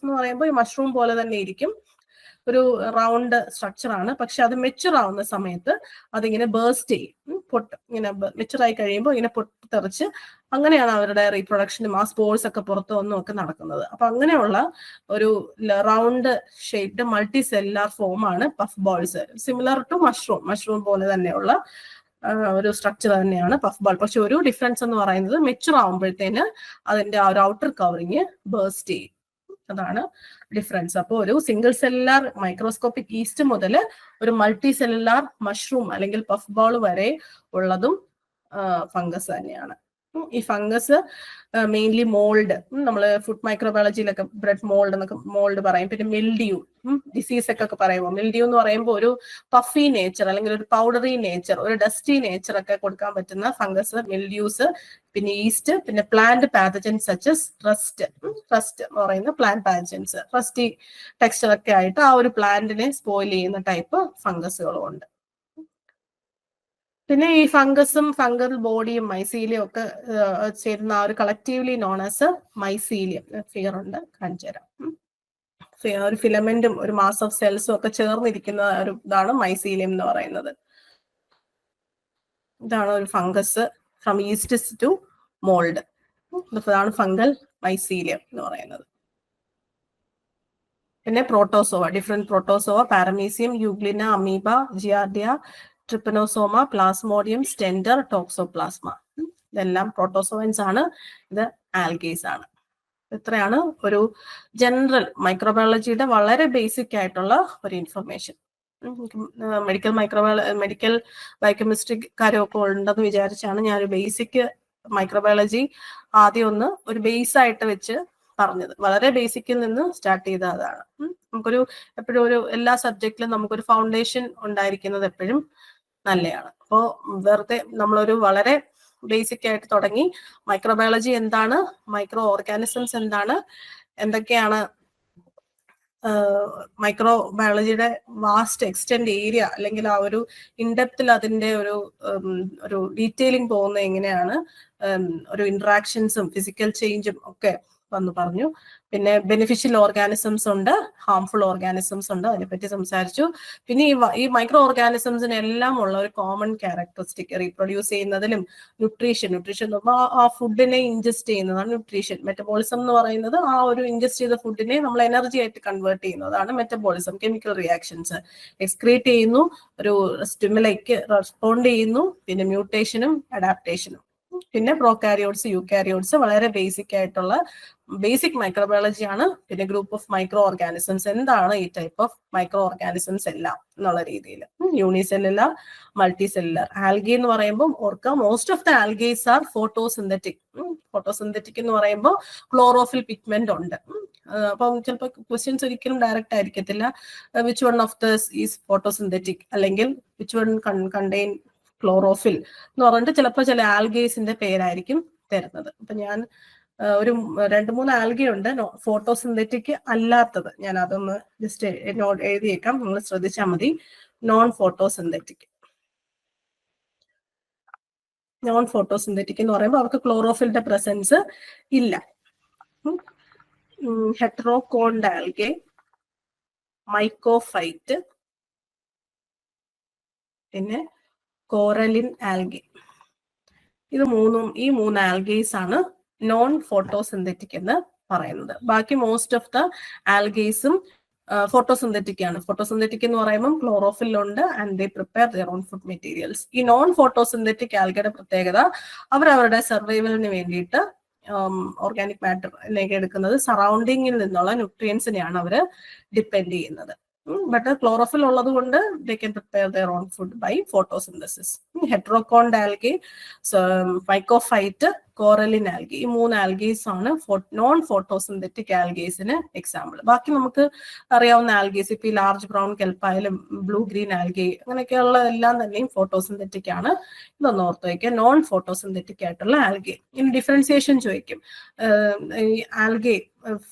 എന്ന് പറയുമ്പോൾ ഈ മഷ്റൂം പോലെ തന്നെ ഇരിക്കും, ഒരു റൗണ്ട് സ്ട്രക്ചർ ആണ്. പക്ഷെ അത് മെച്ചുർ ആവുന്ന സമയത്ത് അതിങ്ങനെ ബേസ്റ്റ് ചെയ്യും, ഇങ്ങനെ മെച്ചുർ ആയി കഴിയുമ്പോൾ ഇങ്ങനെ പൊട്ടിത്തെറിച്ച് അങ്ങനെയാണ് അവരുടെ റീപ്രൊഡക്ഷനും ആ സ്പോർട്സ് ഒക്കെ പുറത്തു വന്നും ഒക്കെ നടക്കുന്നത്. അപ്പൊ അങ്ങനെയുള്ള ഒരു round shaped multicellular form ആണ് puff balls. Similar to mushroom പോലെ തന്നെയുള്ള ഒരു സ്ട്രക്ചർ തന്നെയാണ് പഫ് ബോൾ. പക്ഷെ ഒരു ഡിഫറൻസ് എന്ന് പറയുന്നത് മെച്ചുർ ആവുമ്പോഴത്തേന് അതിന്റെ ആ ഒരു ഔട്ടർ കവറിങ് ബേസ്റ്റ് ചെയ്യും, അതാണ് ഡിഫറൻസ്. അപ്പോൾ ഒരു സിംഗിൾ സെല്ലുലാർ മൈക്രോസ്കോപ്പിക് ഈസ്റ്റ് മുതൽ ഒരു മൾട്ടി സെല്ലുലാർ മഷ്റൂം അല്ലെങ്കിൽ പഫ് ബോൾ വരെ ഉള്ളതും ഫംഗസ് തന്നെയാണ്. ഈ ഫംഗസ് മെയിൻലി മോൾഡ്, നമ്മൾ ഫുഡ് മൈക്രോബയോളജിയിലൊക്കെ ബ്രെഡ് മോൾഡ് പറയും. പിന്നെ മിൽഡ്യൂ ഡിസീസ് ഒക്കെ പറയുമ്പോൾ മിൽഡ്യൂ എന്ന് പറയുമ്പോൾ ഒരു പഫി നേച്ചർ അല്ലെങ്കിൽ ഒരു പൗഡറി നേച്ചർ, ഒരു ഡസ്റ്റി നേച്ചർ ഒക്കെ കൊടുക്കാൻ പറ്റുന്ന ഫംഗസ് മിൽഡ്യൂസ്. പിന്നെ ഈസ്റ്റ്, പിന്നെ പ്ലാന്റ് പാത്തജൻസ് സച്ചസ് റസ്റ്റ് എന്ന് പറയുന്ന പ്ലാന്റ് പാത്തജൻസ്, റസ്റ്റി ടെക്സ്ചർ ഒക്കെ ആയിട്ട് ആ ഒരു പ്ലാന്റിനെ സ്പോയിൽ ചെയ്യുന്ന ടൈപ്പ് ഫംഗസുകളും ഉണ്ട്. പിന്നെ ഈ ഫംഗസും ഫംഗൽ ബോഡിയും മൈസീലിയം ഒക്കെ ചേരുന്ന ആ ഒരു collectively known as mycelium. Figure ഉണ്ട്, കാണിച്ചു തരാം. ഒരു ഫിലമെന്റും ഒരു മാസ് ഓഫ് സെൽസും ഒക്കെ ചേർന്നിരിക്കുന്ന ഒരു ഇതാണ് മൈസീലിയം എന്ന് പറയുന്നത്. ഇതാണ് ഒരു fungus from yeast to mould. ഇതാണ് ഫംഗൽ മൈസീലിയം എന്ന് പറയുന്നത്. പിന്നെ protozoa, different protozoa, paramecium, euglena, amoeba, giardia, trypanosoma, plasmodium, stentor, toxoplasma. ഇതെല്ലാം പ്രോട്ടോസോവൻസ് ആണ്. ഇത് ആൽഗേസ് ആണ്. ഇത്രയാണ് ഒരു ജനറൽ മൈക്രോബയോളജിയുടെ വളരെ ബേസിക് ആയിട്ടുള്ള ഒരു ഇൻഫർമേഷൻ. മെഡിക്കൽ ബയോകെമിസ്ട്രിക്കാരൊക്കെ ഉണ്ടെന്ന് വിചാരിച്ചാണ് ഞാൻ ഒരു ബേസിക് മൈക്രോബയോളജി ആദ്യം ഒന്ന് ഒരു ബേസ് ആയിട്ട് വെച്ച് പറഞ്ഞത്. വളരെ ബേസിക്കിൽ നിന്ന് സ്റ്റാർട്ട് ചെയ്ത അതാണ്. നമുക്കൊരു എപ്പോഴും ഒരു എല്ലാ സബ്ജക്റ്റിലും നമുക്കൊരു ഫൗണ്ടേഷൻ ഉണ്ടായിരിക്കുന്നത് എപ്പോഴും നല്ലതാണ്. അപ്പോൾ വെറുതെ നമ്മളൊരു വളരെ ബേസിക് ആയിട്ട് തുടങ്ങി മൈക്രോബയോളജി എന്താണ്, മൈക്രോ ഓർഗാനിസംസ് എന്താണ്, എന്തൊക്കെയാണ് മൈക്രോ ബയോളജിയുടെ വാസ്റ്റ് എക്സ്റ്റെൻഡ് ഏരിയ അല്ലെങ്കിൽ ആ ഒരു ഇൻഡെപ്തിൽ അതിന്റെ ഒരു ഡീറ്റെയിലിംഗ് പോകുന്നത് എങ്ങനെയാണ്, ഒരു ഇന്ററാക്ഷൻസും ഫിസിക്കൽ ചേഞ്ചും ഒക്കെ വന്ന് പറഞ്ഞു. പിന്നെ ബെനിഫിഷ്യൽ ഓർഗാനിസംസ് ഉണ്ട്, ഹാംഫുൾ ഓർഗാനിസംസ് ഉണ്ട്, അതിനെപ്പറ്റി സംസാരിച്ചു. പിന്നെ ഈ മൈക്രോ ഓർഗാനിസംസിനെല്ലാം ഉള്ള ഒരു കോമൺ ക്യാരക്ടറിസ്റ്റിക് റീപ്രൊഡ്യൂസ് ചെയ്യുന്നതിലും ന്യൂട്രീഷൻ ആ ഫുഡിനെ ഇൻജസ്റ്റ് ചെയ്യുന്നതാണ് ന്യൂട്രീഷൻ. മെറ്റബോളിസം എന്ന് പറയുന്നത് ആ ഒരു ഇൻജസ്റ്റ് ചെയ്ത ഫുഡിനെ നമ്മൾ എനർജി ആയിട്ട് കൺവേർട്ട് ചെയ്യുന്നതാണ് മെറ്റബോളിസം. കെമിക്കൽ റിയാക്ഷൻസ് എക്സ്ക്രീറ്റ് ചെയ്യുന്നു, ഒരു സ്റ്റിമുലൈക്ക് റെസ്പോണ്ട് ചെയ്യുന്നു, പിന്നെ മ്യൂട്ടേഷനും അഡാപ്റ്റേഷനും. പിന്നെ പ്രോകാരിയോട്സ്, യൂകാരിയോട്സ് വളരെ ബേസിക് ആയിട്ടുള്ള ബേസിക് മൈക്രോബയോളജി ആണ്. പിന്നെ ഗ്രൂപ്പ് ഓഫ് മൈക്രോ ഓർഗാനിസംസ്, എന്താണ് ഈ ടൈപ്പ് ഓഫ് മൈക്രോ ഓർഗാനിസംസ് എല്ലാം എന്നുള്ള രീതിയിൽ. Unicellular, multi cellular. ആൽഗെ എന്ന് പറയുമ്പോൾ ഓർക്കുക, most of the algaes are photosynthetic. Photosynthetic എന്ന് പറയുമ്പോൾ ക്ലോറോഫിൽ പിഗ്മെന്റ് ഉണ്ട്. അപ്പം ചിലപ്പോൾ ക്വസ്റ്റ്യൻസ് ഒരിക്കലും ഡയറക്റ്റ് ആയിരിക്കത്തില്ല, which one of those is photosynthetic അല്ലെങ്കിൽ വിച്ച് വൺ കണ്ടെയ്ൻ ക്ലോറോഫിൽ എന്ന് പറഞ്ഞിട്ട് ചിലപ്പോൾ ചില ആൽഗേസിന്റെ പേരായിരിക്കും തരുന്നത്. അപ്പൊ ഞാൻ ഒരു 2-3 ആൽഗയുണ്ട് ഫോട്ടോസിന്തറ്റിക് അല്ലാത്തത്, ഞാൻ അതൊന്ന് ജസ്റ്റ് എഴുതിയേക്കാം, നിങ്ങൾ ശ്രദ്ധിച്ചാൽ മതി. നോൺ ഫോട്ടോസിന്തറ്റിക് എന്ന് പറയുമ്പോൾ അവർക്ക് ക്ലോറോഫിലിന്റെ പ്രസൻസ് ഇല്ല. ഹെറ്ററോകോണ്ട് ആൽഗെ, മൈക്കോഫൈറ്റ്, പിന്നെ കോറലിൻ ആൽഗെ. ഈ 3 ആൽഗേസ് ആണ് നോൺ ഫോട്ടോസിന്തറ്റിക് എന്ന് പറയുന്നത്. ബാക്കി മോസ്റ്റ് ഓഫ് ദ ആൽഗേസും ഫോട്ടോസിന്തറ്റിക് ആണ്. ഫോട്ടോസിന്തറ്റിക് എന്ന് പറയുമ്പോൾ ക്ലോറോഫിലുണ്ട് and they prepare their own food materials. ഈ നോൺ ഫോട്ടോസിന്തറ്റിക് ആൽഗയുടെ പ്രത്യേകത, അവരവരുടെ സർവൈവലിന് വേണ്ടിയിട്ട് ഓർഗാനിക് മാറ്ററിലേക്ക് എടുക്കുന്നത് സറൗണ്ടിങ്ങിൽ നിന്നുള്ള ന്യൂട്രിയൻസിനെയാണ് അവർ ഡിപ്പെൻഡ് ചെയ്യുന്നത്. ബട്ട് ക്ലോറോഫിൽ ഉള്ളത് കൊണ്ട് they can prepare their own food by photosynthesis. Heterokont algae, mycophyte, coralline algae, ഈ 3 ആൽഗേസ് ആണ് നോൺ ഫോട്ടോസിന്തറ്റിക് ആൽഗേസിന് എക്സാമ്പിൾ. ബാക്കി നമുക്ക് അറിയാവുന്ന ആൽഗേസ്, ഇപ്പൊ ഈ ലാർജ് ബ്രൗൺ കെൽപ്പായാലും ബ്ലൂ ഗ്രീൻ ആൽഗെ അങ്ങനെയൊക്കെയുള്ള എല്ലാം തന്നെയും ഫോട്ടോസിന്തറ്റിക് ആണ്. ഇതൊന്ന് ഓർത്ത് വയ്ക്കുക, നോൺ ഫോട്ടോസിന്തറ്റിക് ആയിട്ടുള്ള ആൽഗെ. ഇനി ഡിഫറൻസിയേഷൻ ചോദിക്കും, ഈ ആൽഗെ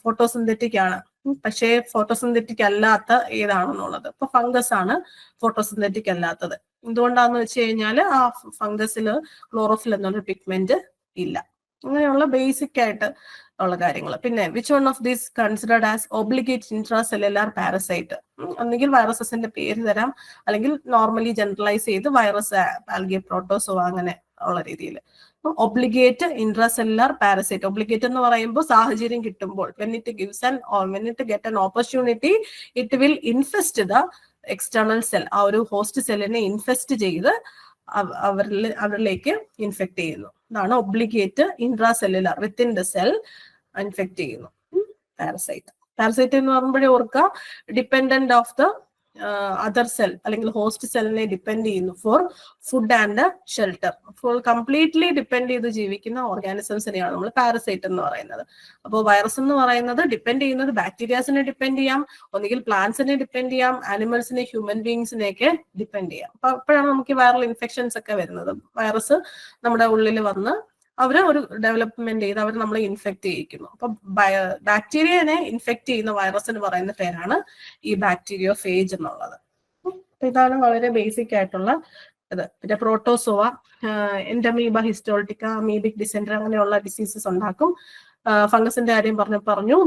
ഫോട്ടോസിന്തറ്റിക് ആണ്, പക്ഷേ ഫോട്ടോസിന്തറ്റിക് അല്ലാത്ത ഏതാണെന്നുള്ളത്. ഇപ്പൊ ഫംഗസ് ആണ് ഫോട്ടോസിന്തറ്റിക് അല്ലാത്തത്. എന്തുകൊണ്ടാന്ന് വെച്ച് കഴിഞ്ഞാൽ ആ ഫംഗസിൽ ക്ലോറോഫിൽ എന്നുള്ള പിഗ്മെന്റ് ഇല്ല. അങ്ങനെയുള്ള ബേസിക് ആയിട്ട് ഉള്ള കാര്യങ്ങൾ. പിന്നെ which one of these considered as obligate intracellular parasite. ഒന്നുകിൽ വൈറസസിന്റെ പേര് തരാം, അല്ലെങ്കിൽ നോർമലി ജനറലൈസ് ചെയ്ത് വൈറസ്, ആൽഗെ, പ്രോട്ടോസോ അങ്ങനെ ഉള്ള രീതിയിൽ. Obligate intracellular parasite. ഒബ്ലിഗേറ്റ് എന്ന് പറയുമ്പോൾ സാഹചര്യം കിട്ടുമ്പോൾ, when it get an opportunity, it will infest the external cell. ആ ഒരു ഹോസ്റ്റ് സെല്ലിനെ ഇൻഫെസ്റ്റ് ചെയ്ത് അവരിലേക്ക് ഇൻഫെക്ട് ചെയ്യുന്നു. ഇതാണ് obligate intracellular, within the cell infect ചെയ്യുന്നു പാരസൈറ്റ്. പാരസൈറ്റ് എന്ന് പറയുമ്പോഴേ ഓർക്കുക, dependent of the other cell അല്ലെങ്കിൽ ഹോസ്റ്റ് സെല്ലിനെ ഡിപ്പെൻഡ് ചെയ്യുന്നു for food and shelter. Full completely depend ചെയ്ത് ജീവിക്കുന്ന ഓർഗാനിസംസിനെയാണ് നമ്മൾ പാരസൈറ്റ് എന്ന് പറയുന്നത്. അപ്പോൾ വൈറസ് എന്ന് പറയുന്നത് ഡിപ്പെൻഡ് ചെയ്യുന്നത് ബാക്ടീരിയാസിനെ ഡിപ്പെൻഡ് ചെയ്യാം, ഒന്നുകിൽ പ്ലാന്റ്സിനെ ഡിപ്പെൻഡ് ചെയ്യാം, ആനിമൽസിനെ, ഹ്യൂമൻ ബീങ്സിനെയൊക്കെ ഡിപ്പെൻഡ് ചെയ്യാം. അപ്പൊ അപ്പോഴാണ് നമുക്ക് വൈറൽ ഇൻഫെക്ഷൻസ് ഒക്കെ വരുന്നത്. വൈറസ് നമ്മുടെ ഉള്ളിൽ വന്ന് അവര് ഒരു ഡെവലപ്മെന്റ് ചെയ്ത് അവർ നമ്മളെ ഇൻഫെക്ട് ചെയ്യിക്കുന്നു. അപ്പൊ ബാക്ടീരിയനെ ഇൻഫെക്ട് ചെയ്യുന്ന വൈറസിന് പറയുന്ന പേരാണ് ഈ ബാക്ടീരിയോഫേജ് എന്നുള്ളത്. ഇതാണ് വളരെ ബേസിക് ആയിട്ടുള്ള ഇത്. പിന്നെ protozoa, Entamoeba histolytica, amoebic dysentery അങ്ങനെയുള്ള ഡിസീസസ് ഉണ്ടാക്കും. ഫംഗസിന്റെ കാര്യം പറഞ്ഞു,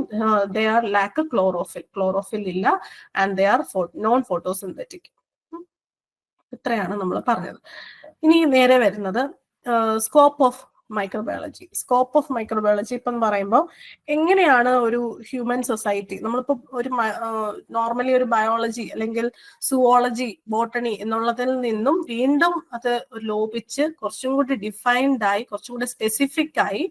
ദേ ആർ ലാക്ക് ക്ലോറോഫിൽ ഇല്ല, and they are non photosynthetic. ഇത്രയാണ് നമ്മൾ പറഞ്ഞത്. ഇനി നേരെ വരുന്നത് scope of microbiology. Scope of microbiology ഇപ്പം പറയുമ്പോൾ എങ്ങനെയാണ് ഒരു ഹ്യൂമൻ സൊസൈറ്റി, നമ്മളിപ്പോൾ ഒരു നോർമലി ഒരു ബയോളജി അല്ലെങ്കിൽ സുവോളജി, ബോട്ടണി എന്നുള്ളതിൽ നിന്നും വീണ്ടും അത് ലോപിച്ച് കുറച്ചും കൂടി ഡിഫൈൻഡ് ആയി, കുറച്ചും കൂടി സ്പെസിഫിക് ആയി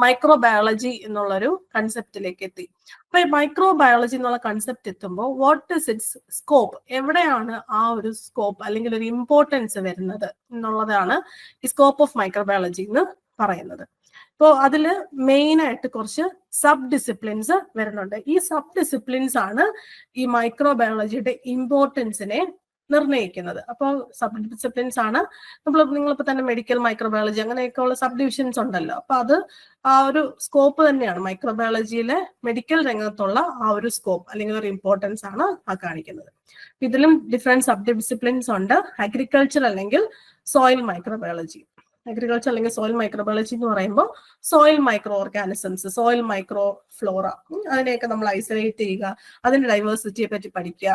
മൈക്രോബയോളജി എന്നുള്ളൊരു കൺസെപ്റ്റിലേക്ക് എത്തി. അപ്പൊ ഈ മൈക്രോബയോളജി എന്നുള്ള കൺസെപ്റ്റ് എത്തുമ്പോൾ വാട്ട് ഇസ് ഇറ്റ്സ് സ്കോപ്പ്, എവിടെയാണ് ആ ഒരു സ്കോപ്പ് അല്ലെങ്കിൽ ഒരു ഇമ്പോർട്ടൻസ് വരുന്നത് എന്നുള്ളതാണ് ഈ സ്കോപ്പ് ഓഫ് മൈക്രോബയോളജി എന്ന് പറയുന്നത്. ഇപ്പോൾ അതില് മെയിൻ ആയിട്ട് കുറച്ച് സബ് ഡിസിപ്ലിൻസ് വരുന്നുണ്ട്. ഈ സബ് ഡിസിപ്ലിൻസ് ആണ് ഈ മൈക്രോബയോളജിയുടെ ഇമ്പോർട്ടൻസിനെ നിർണ്ണയിക്കുന്നത്. അപ്പോൾ സബ് ഡിസിപ്ലിൻസ് ആണ് നിങ്ങളിപ്പോ തന്നെ മെഡിക്കൽ മൈക്രോബയോളജി അങ്ങനെയൊക്കെ ഉള്ള സബ് ഡിവിഷൻസ് ഉണ്ടല്ലോ. അപ്പൊ അത് ആ ഒരു സ്കോപ്പ് തന്നെയാണ് മൈക്രോബയോളജിയിലെ മെഡിക്കൽ രംഗത്തുള്ള ആ ഒരു സ്കോപ്പ് അല്ലെങ്കിൽ ഒരു ഇമ്പോർട്ടൻസ് ആണ് ആ കാണിക്കുന്നത്. ഇതിലും ഡിഫറെന്റ് സബ് ഡിസിപ്ലിൻസ് ഉണ്ട്. അഗ്രികൾച്ചർ അല്ലെങ്കിൽ സോയിൽ മൈക്രോബയോളജി. അഗ്രികൾച്ചർ അല്ലെങ്കിൽ സോയിൽ മൈക്രോബയോളജി എന്ന് പറയുമ്പോൾ soil micro organisms, soil micro Flora, അതിനെയൊക്കെ നമ്മൾ ഐസൊലേറ്റ് ചെയ്യുക, അതിന്റെ ഡൈവേഴ്സിറ്റിയെ പറ്റി പഠിക്കുക,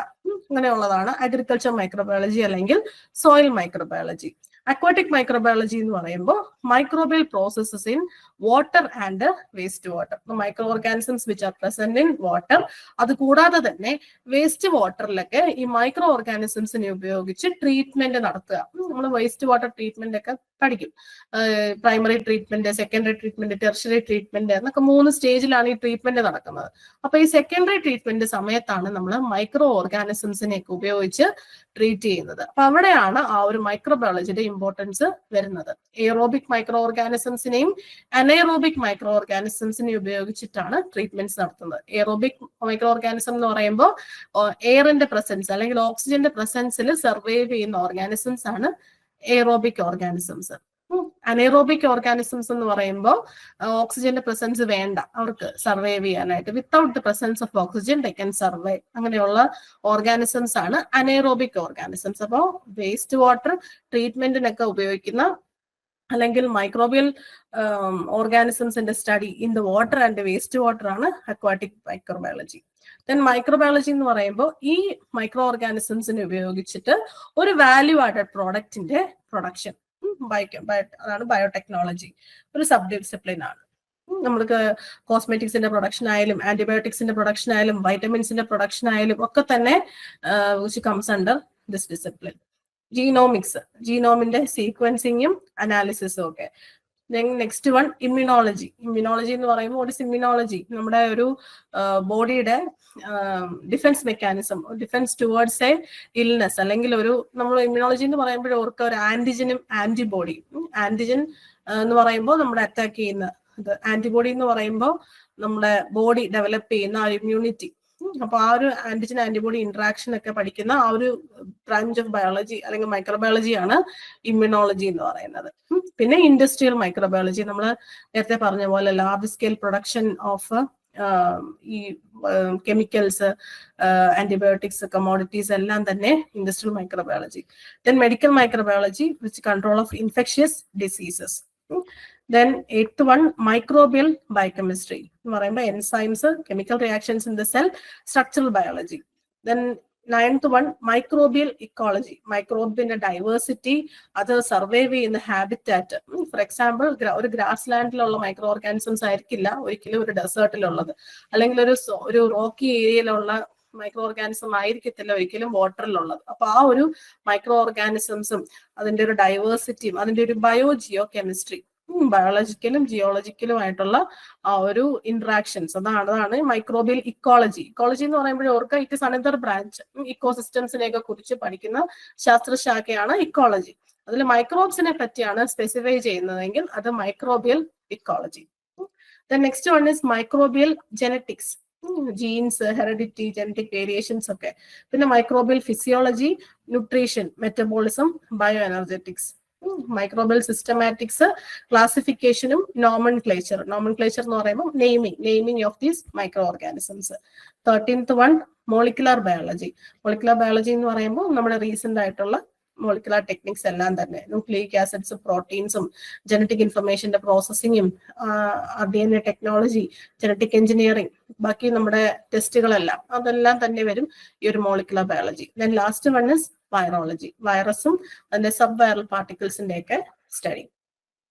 അങ്ങനെയുള്ളതാണ് അഗ്രികൾച്ചർ മൈക്രോബയോളജി അല്ലെങ്കിൽ സോയിൽ മൈക്രോബയോളജി. അക്വാട്ടിക് മൈക്രോബയോളജി എന്ന് പറയുമ്പോൾ microbial processes in water and waste water, micro organisms which R present in water. അത് കൂടാതെ തന്നെ വേസ്റ്റ് വാട്ടറിലൊക്കെ ഈ മൈക്രോ ഓർഗാനിസംസിനെ ഉപയോഗിച്ച് ട്രീറ്റ്മെന്റ് നടത്തുക. നമ്മൾ വേസ്റ്റ് വാട്ടർ ട്രീറ്റ്മെന്റ് ഒക്കെ പഠിക്കും. Primary treatment, secondary treatment, tertiary treatment എന്നൊക്കെ 3 സ്റ്റേജിലാണ് ഈ ട്രീറ്റ്മെന്റ് നടക്കുന്നത്. അപ്പൊ ഈ സെക്കൻഡറി ട്രീറ്റ്മെന്റ് സമയത്താണ് നമ്മൾ മൈക്രോ ഓർഗാനിസംസിനെയൊക്കെ ഉപയോഗിച്ച് ട്രീറ്റ് ചെയ്യുന്നത്. അപ്പൊ അവിടെയാണ് ആ ഒരു മൈക്രോബയോളജിയുടെ ഇമ്പോർട്ടൻസ് വരുന്നത്. എയറോബിക് മൈക്രോ ഓർഗാനിസംസിനെയും അനൈറോബിക് മൈക്രോ ഓർഗാനിസംസിനെയും ഉപയോഗിച്ചിട്ടാണ് ട്രീറ്റ്മെന്റ്സ് നടത്തുന്നത്. എയറോബിക് മൈക്രോ ഓർഗാനിസം എന്ന് പറയുമ്പോൾ എയറിന്റെ പ്രസൻസ് അല്ലെങ്കിൽ ഓക്സിജന്റെ പ്രസൻസിൽ സർവൈവ് ചെയ്യുന്ന ഓർഗാനിസംസ് ആണ് എയറോബിക് ഓർഗാനിസംസ്. അനൈറോബിക് ഓർഗാനിസംസ് എന്ന് പറയുമ്പോൾ ഓക്സിജന്റെ പ്രസൻസ് വേണ്ട അവർക്ക് സർവൈവ് ചെയ്യാനായിട്ട്. Without the presence of oxygen they can survive. അങ്ങനെയുള്ള ഓർഗാനിസംസ് ആണ് അനൈറോബിക് ഓർഗാനിസംസ്. അപ്പോൾ വേസ്റ്റ് വാട്ടർ ട്രീറ്റ്മെന്റിനൊക്കെ ഉപയോഗിക്കുന്ന അല്ലെങ്കിൽ മൈക്രോബിയൽ ഓർഗാനിസംസിന്റെ study in the water and waste water ആണ് അക്വാട്ടിക് മൈക്രോബയോളജി. ദെൻ മൈക്രോബയോളജി എന്ന് പറയുമ്പോൾ ഈ മൈക്രോ ഓർഗാനിസംസിനെ ഉപയോഗിച്ചിട്ട് ഒരു വാല്യൂ ആഡഡ് പ്രോഡക്റ്റിന്റെ പ്രൊഡക്ഷൻ, അതാണ് ബയോടെക്നോളജി. ഒരു സബ് ഡിസിപ്ലിൻ ആണ്. നമ്മൾക്ക് കോസ്മെറ്റിക്സിന്റെ പ്രൊഡക്ഷൻ ആയാലും ആന്റിബയോട്ടിക്സിന്റെ പ്രൊഡക്ഷൻ ആയാലും വൈറ്റമിൻസിന്റെ പ്രൊഡക്ഷൻ ആയാലും ഒക്കെ തന്നെ comes under this discipline. Genomics, ജീനോമിന്റെ സീക്വൻസിങ്ങും അനാലിസിസും ഒക്കെ. Next one immunology. ഇമ്മ്യൂണോളജി എന്ന് പറയുമ്പോൾ ഒരു ഇമ്മ്യൂണോളജി നമ്മുടെ ഒരു ബോഡിയുടെ defence mechanism, defence towards A illness, അല്ലെങ്കിൽ ഒരു നമ്മൾ ഇമ്മ്യൂണോളജി എന്ന് പറയുമ്പോൾ ഓർക്ക് ഒരു ആന്റിജനും ആന്റിബോഡിയും. ആന്റിജൻ എന്ന് പറയുമ്പോൾ നമ്മുടെ അറ്റാക്ക് ചെയ്യുന്ന ഇത്, ആന്റിബോഡി എന്ന് പറയുമ്പോൾ നമ്മുടെ ബോഡി ഡെവലപ്പ് ചെയ്യുന്ന ആ ഇമ്മ്യൂണിറ്റി. അപ്പൊ ആ ഒരു ആന്റിജൻ ആന്റിബോഡി ഇന്ററാക്ഷൻ ഒക്കെ പഠിക്കുന്ന ആ ഒരു ബ്രാഞ്ച് ഓഫ് ബയോളജി അല്ലെങ്കിൽ മൈക്രോബയോളജിയാണ് ഇമ്മ്യൂണോളജി എന്ന് പറയുന്നത്. പിന്നെ ഇൻഡസ്ട്രിയൽ മൈക്രോബയോളജി, നമ്മൾ നേരത്തെ പറഞ്ഞ പോലെ ലാർജ് സ്കെയിൽ പ്രൊഡക്ഷൻ ഓഫ് ഈ കെമിക്കൽസ്, ആന്റിബയോട്ടിക്സ്, കമോഡിറ്റീസ് എല്ലാം തന്നെ industrial microbiology. Then medical microbiology which control of infectious diseases. Then 8th one microbial biochemistry എന്ന് പറയുമ്പോൾ enzymes, chemical reactions in the cell, structural biology. Then 9th one microbial ecology, മൈക്രോബിന്റെ diversity, അത് survive ചെയ്യുന്ന habitat. For example ഒരു grass ലാൻഡിലുള്ള microorganisms ആയിരിക്കില്ല ഒരിക്കലും ഒരു ഡെസേർട്ടിലുള്ളത്, അല്ലെങ്കിൽ ഒരു റോക്കി ഏരിയയിലുള്ള മൈക്രോ ഓർഗാനിസം ആയിരിക്കത്തില്ല ഒരിക്കലും വാട്ടറിലുള്ളത്. അപ്പൊ ആ ഒരു മൈക്രോ ഓർഗാനിസംസും അതിന്റെ ഒരു ഡൈവേഴ്സിറ്റിയും അതിന്റെ ഒരു ബയോജിയോ കെമിസ്ട്രി, ബയോളജിക്കലും ജിയോളജിക്കലും ആയിട്ടുള്ള ആ ഒരു ഇന്ററാക്ഷൻസ്, അതാണ് മൈക്രോബിയൽ ഇക്കോളജി. ഇക്കോളജി എന്ന് പറയുമ്പോൾ ഓർക്കുക ഇറ്റ് ഇസ് അനദർ ബ്രാഞ്ച്. ഇക്കോസിസ്റ്റംസിനെയൊക്കെ കുറിച്ച് പഠിക്കുന്ന ശാസ്ത്രശാഖയാണ് ഇക്കോളജി. അതിൽ മൈക്രോബ്സിനെ പറ്റിയാണ് സ്പെസിഫൈ ചെയ്യുന്നതെങ്കിൽ അത് microbial ecology. Next one is microbial genetics, genes, heredity, genetic variations ഒക്കെ. പിന്നെ microbial physiology, nutrition, metabolism, bioenergetics. Microbial systematics, ക്ലാസിഫിക്കേഷനും നോമൻക്ലേച്ചർ. നോമൻക്ലേച്ചർ എന്ന് പറയുമ്പോൾ naming of these micro organisms. 13th one molecular biology. Molecular biology എന്ന് പറയുമ്പോൾ നമ്മുടെ recent ആയിട്ടുള്ള molecular techniques എല്ലാം തന്നെ, ന്യൂക്ലിയിക് ആസിഡ്സും പ്രോട്ടീൻസും, ജനറ്റിക് ഇൻഫർമേഷന്റെ പ്രോസസ്സിങ്ങും, DNA ടെക്നോളജി, ജനറ്റിക് എഞ്ചിനീയറിംഗ്, ബാക്കി നമ്മുടെ ടെസ്റ്റുകളെല്ലാം അതെല്ലാം തന്നെ വരും ഈ ഒരു molecular biology. Then last one is virology, വൈറസും അതിന്റെ സബ് വൈറൽ പാർട്ടിക്കിൾസിന്റെ ഒക്കെ സ്റ്റഡി.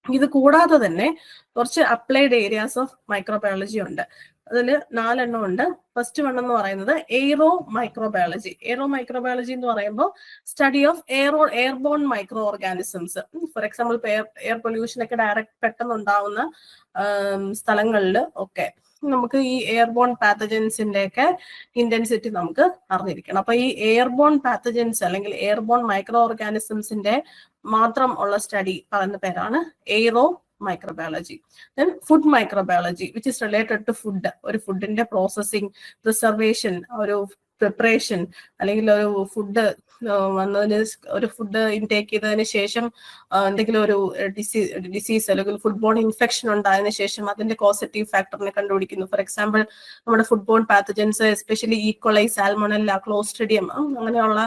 ഇത് കൂടാതെ തന്നെ കുറച്ച് അപ്ലൈഡ് ഏരിയാസ് ഓഫ് മൈക്രോബയോളജി ഉണ്ട്. അതിൽ 4 എണ്ണം ഉണ്ട്. ഫസ്റ്റ് വൺ എന്ന് പറയുന്നത് എയ്റോ മൈക്രോബയോളജി. എയ്റോ മൈക്രോബയോളജി എന്ന് പറയുമ്പോൾ study of airborne micro organisms. For example air pollution ഒക്കെ ഡയറക്റ്റ് പെട്ടെന്ന് ഉണ്ടാവുന്ന സ്ഥലങ്ങളിൽ ഒക്കെ നമുക്ക് ഈ എയർബോൺ പാത്തജൻസിന്റെ ഒക്കെ ഇന്റൻസിറ്റി നമുക്ക് അറിഞ്ഞിരിക്കണം. അപ്പൊ ഈ എയർബോൺ പാത്തജൻസ് അല്ലെങ്കിൽ എയർബോൺ മൈക്രോ ഓർഗാനിസംസിന്റെ മാത്രം ഉള്ള സ്റ്റഡി പറയുന്ന പേരാണ് aero microbiology. Then food microbiology which is related to food. ഒരു ഫുഡിന്റെ പ്രോസസ്സിംഗ്, പ്രിസർവേഷൻ, ഒരു പ്രിപ്പറേഷൻ, അല്ലെങ്കിൽ ഒരു ഫുഡ് വന്നതിന് ഒരു ഫുഡ് ഇൻടേക്ക് ചെയ്തതിന് ശേഷം എന്തെങ്കിലും ഒരു ഡിസീസ് അല്ലെങ്കിൽ ഫുഡ് ബോൺ ഇൻഫെക്ഷൻ ഉണ്ടായതിനു ശേഷം അതിന്റെ കോസറ്റീവ് ഫാക്ടറിനെ കണ്ടുപിടിക്കുന്നു. ഫോർ എക്സാമ്പിൾ നമ്മുടെ food borne pathogens especially E coli, Salmonella, Clostridium അങ്ങനെയുള്ള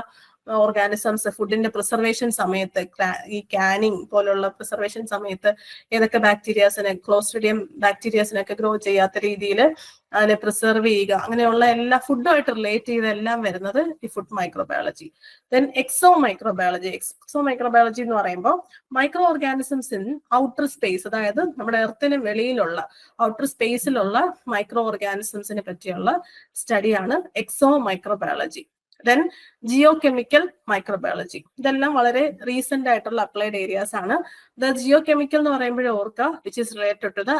ഓർഗാനിസംസ് ഫുഡിന്റെ പ്രിസർവേഷൻ സമയത്ത്, ഈ കാനിങ് പോലുള്ള പ്രിസർവേഷൻ സമയത്ത് ഏതൊക്കെ ബാക്ടീരിയാസിനെ, ക്ലോസ്ട്രിഡിയം ബാക്ടീരിയാസിനൊക്കെ ഗ്രോ ചെയ്യാത്ത രീതിയിൽ അതിനെ പ്രിസർവ് ചെയ്യുക, അങ്ങനെയുള്ള എല്ലാ ഫുഡുമായിട്ട് റിലേറ്റ് ചെയ്തെല്ലാം വരുന്നത് ഈ food microbiology. Then exo microbiology. Exo microbiology എന്ന് പറയുമ്പോൾ microorganisms in outer space, അതായത് നമ്മുടെ എർത്തിന് വെളിയിലുള്ള ഔട്ടർ സ്പേസിലുള്ള മൈക്രോ ഓർഗാനിസംസിനെ പറ്റിയുള്ള സ്റ്റഡിയാണ് exo microbiology. Then geochemical microbiology. ഇതെല്ലാം വളരെ റീസെന്റ് ആയിട്ടുള്ള അപ്ലൈഡ് ഏരിയാസ് ആണ്. ദ ജിയോ കെമിക്കൽ എന്ന് പറയുമ്പോഴേ ഓർക്കുക which is related to the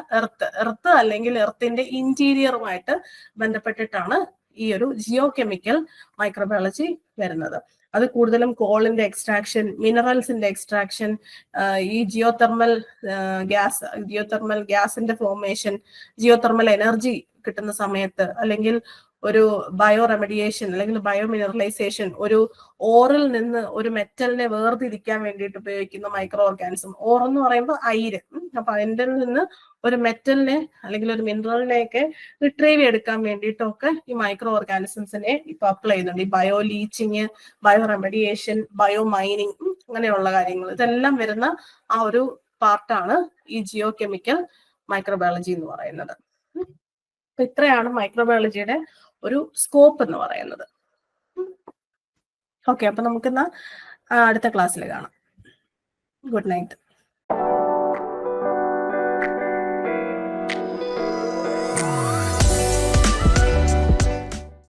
earth അല്ലെങ്കിൽ എർത്തിന്റെ ഇന്റീരിയറുമായിട്ട് ബന്ധപ്പെട്ടിട്ടാണ് ഈ ഒരു ജിയോ കെമിക്കൽ മൈക്രോബയോളജി വരുന്നത്. അത് കൂടുതലും കോളിന്റെ എക്സ്ട്രാക്ഷൻ, മിനറൽസിന്റെ എക്സ്ട്രാക്ഷൻ, ഈ ജിയോതെർമൽ ഗ്യാസിന്റെ ഫോർമേഷൻ, ജിയോതെർമൽ എനർജി കിട്ടുന്ന സമയത്ത്, അല്ലെങ്കിൽ ഒരു ബയോ റെമഡിയേഷൻ അല്ലെങ്കിൽ ബയോ മിനറലൈസേഷൻ, ഒരു ഓറിൽ നിന്ന് ഒരു മെറ്റലിനെ വേർതിരിക്കാൻ വേണ്ടിയിട്ട് ഉപയോഗിക്കുന്ന മൈക്രോ ഓർഗാനിസം. ഓർ എന്ന് പറയുമ്പോൾ അയിര്. അപ്പൊ അതിൻ്റെ നിന്ന് ഒരു മെറ്റലിനെ അല്ലെങ്കിൽ ഒരു മിനറലിനെയൊക്കെ റിട്രീവ് എടുക്കാൻ വേണ്ടിയിട്ടൊക്കെ ഈ മൈക്രോ ഓർഗാനിസംസിനെ ഇപ്പൊ അപ്ലൈ ചെയ്യുന്നുണ്ട്. ഈ bio leaching, bio remediation, bio mining, അങ്ങനെയുള്ള കാര്യങ്ങൾ ഇതെല്ലാം വരുന്ന ആ ഒരു പാർട്ടാണ് ഈ ജിയോ കെമിക്കൽ മൈക്രോബയോളജി എന്ന് പറയുന്നത്. അപ്പൊ ഇത്രയാണ് മൈക്രോബയോളജിയുടെ ഒരു സ്കോപ്പ് എന്ന് പറയുന്നത്. ഓക്കെ, അപ്പൊ നമുക്കിന്ന് അടുത്ത ക്ലാസ്സിൽ കാണാം. Good night.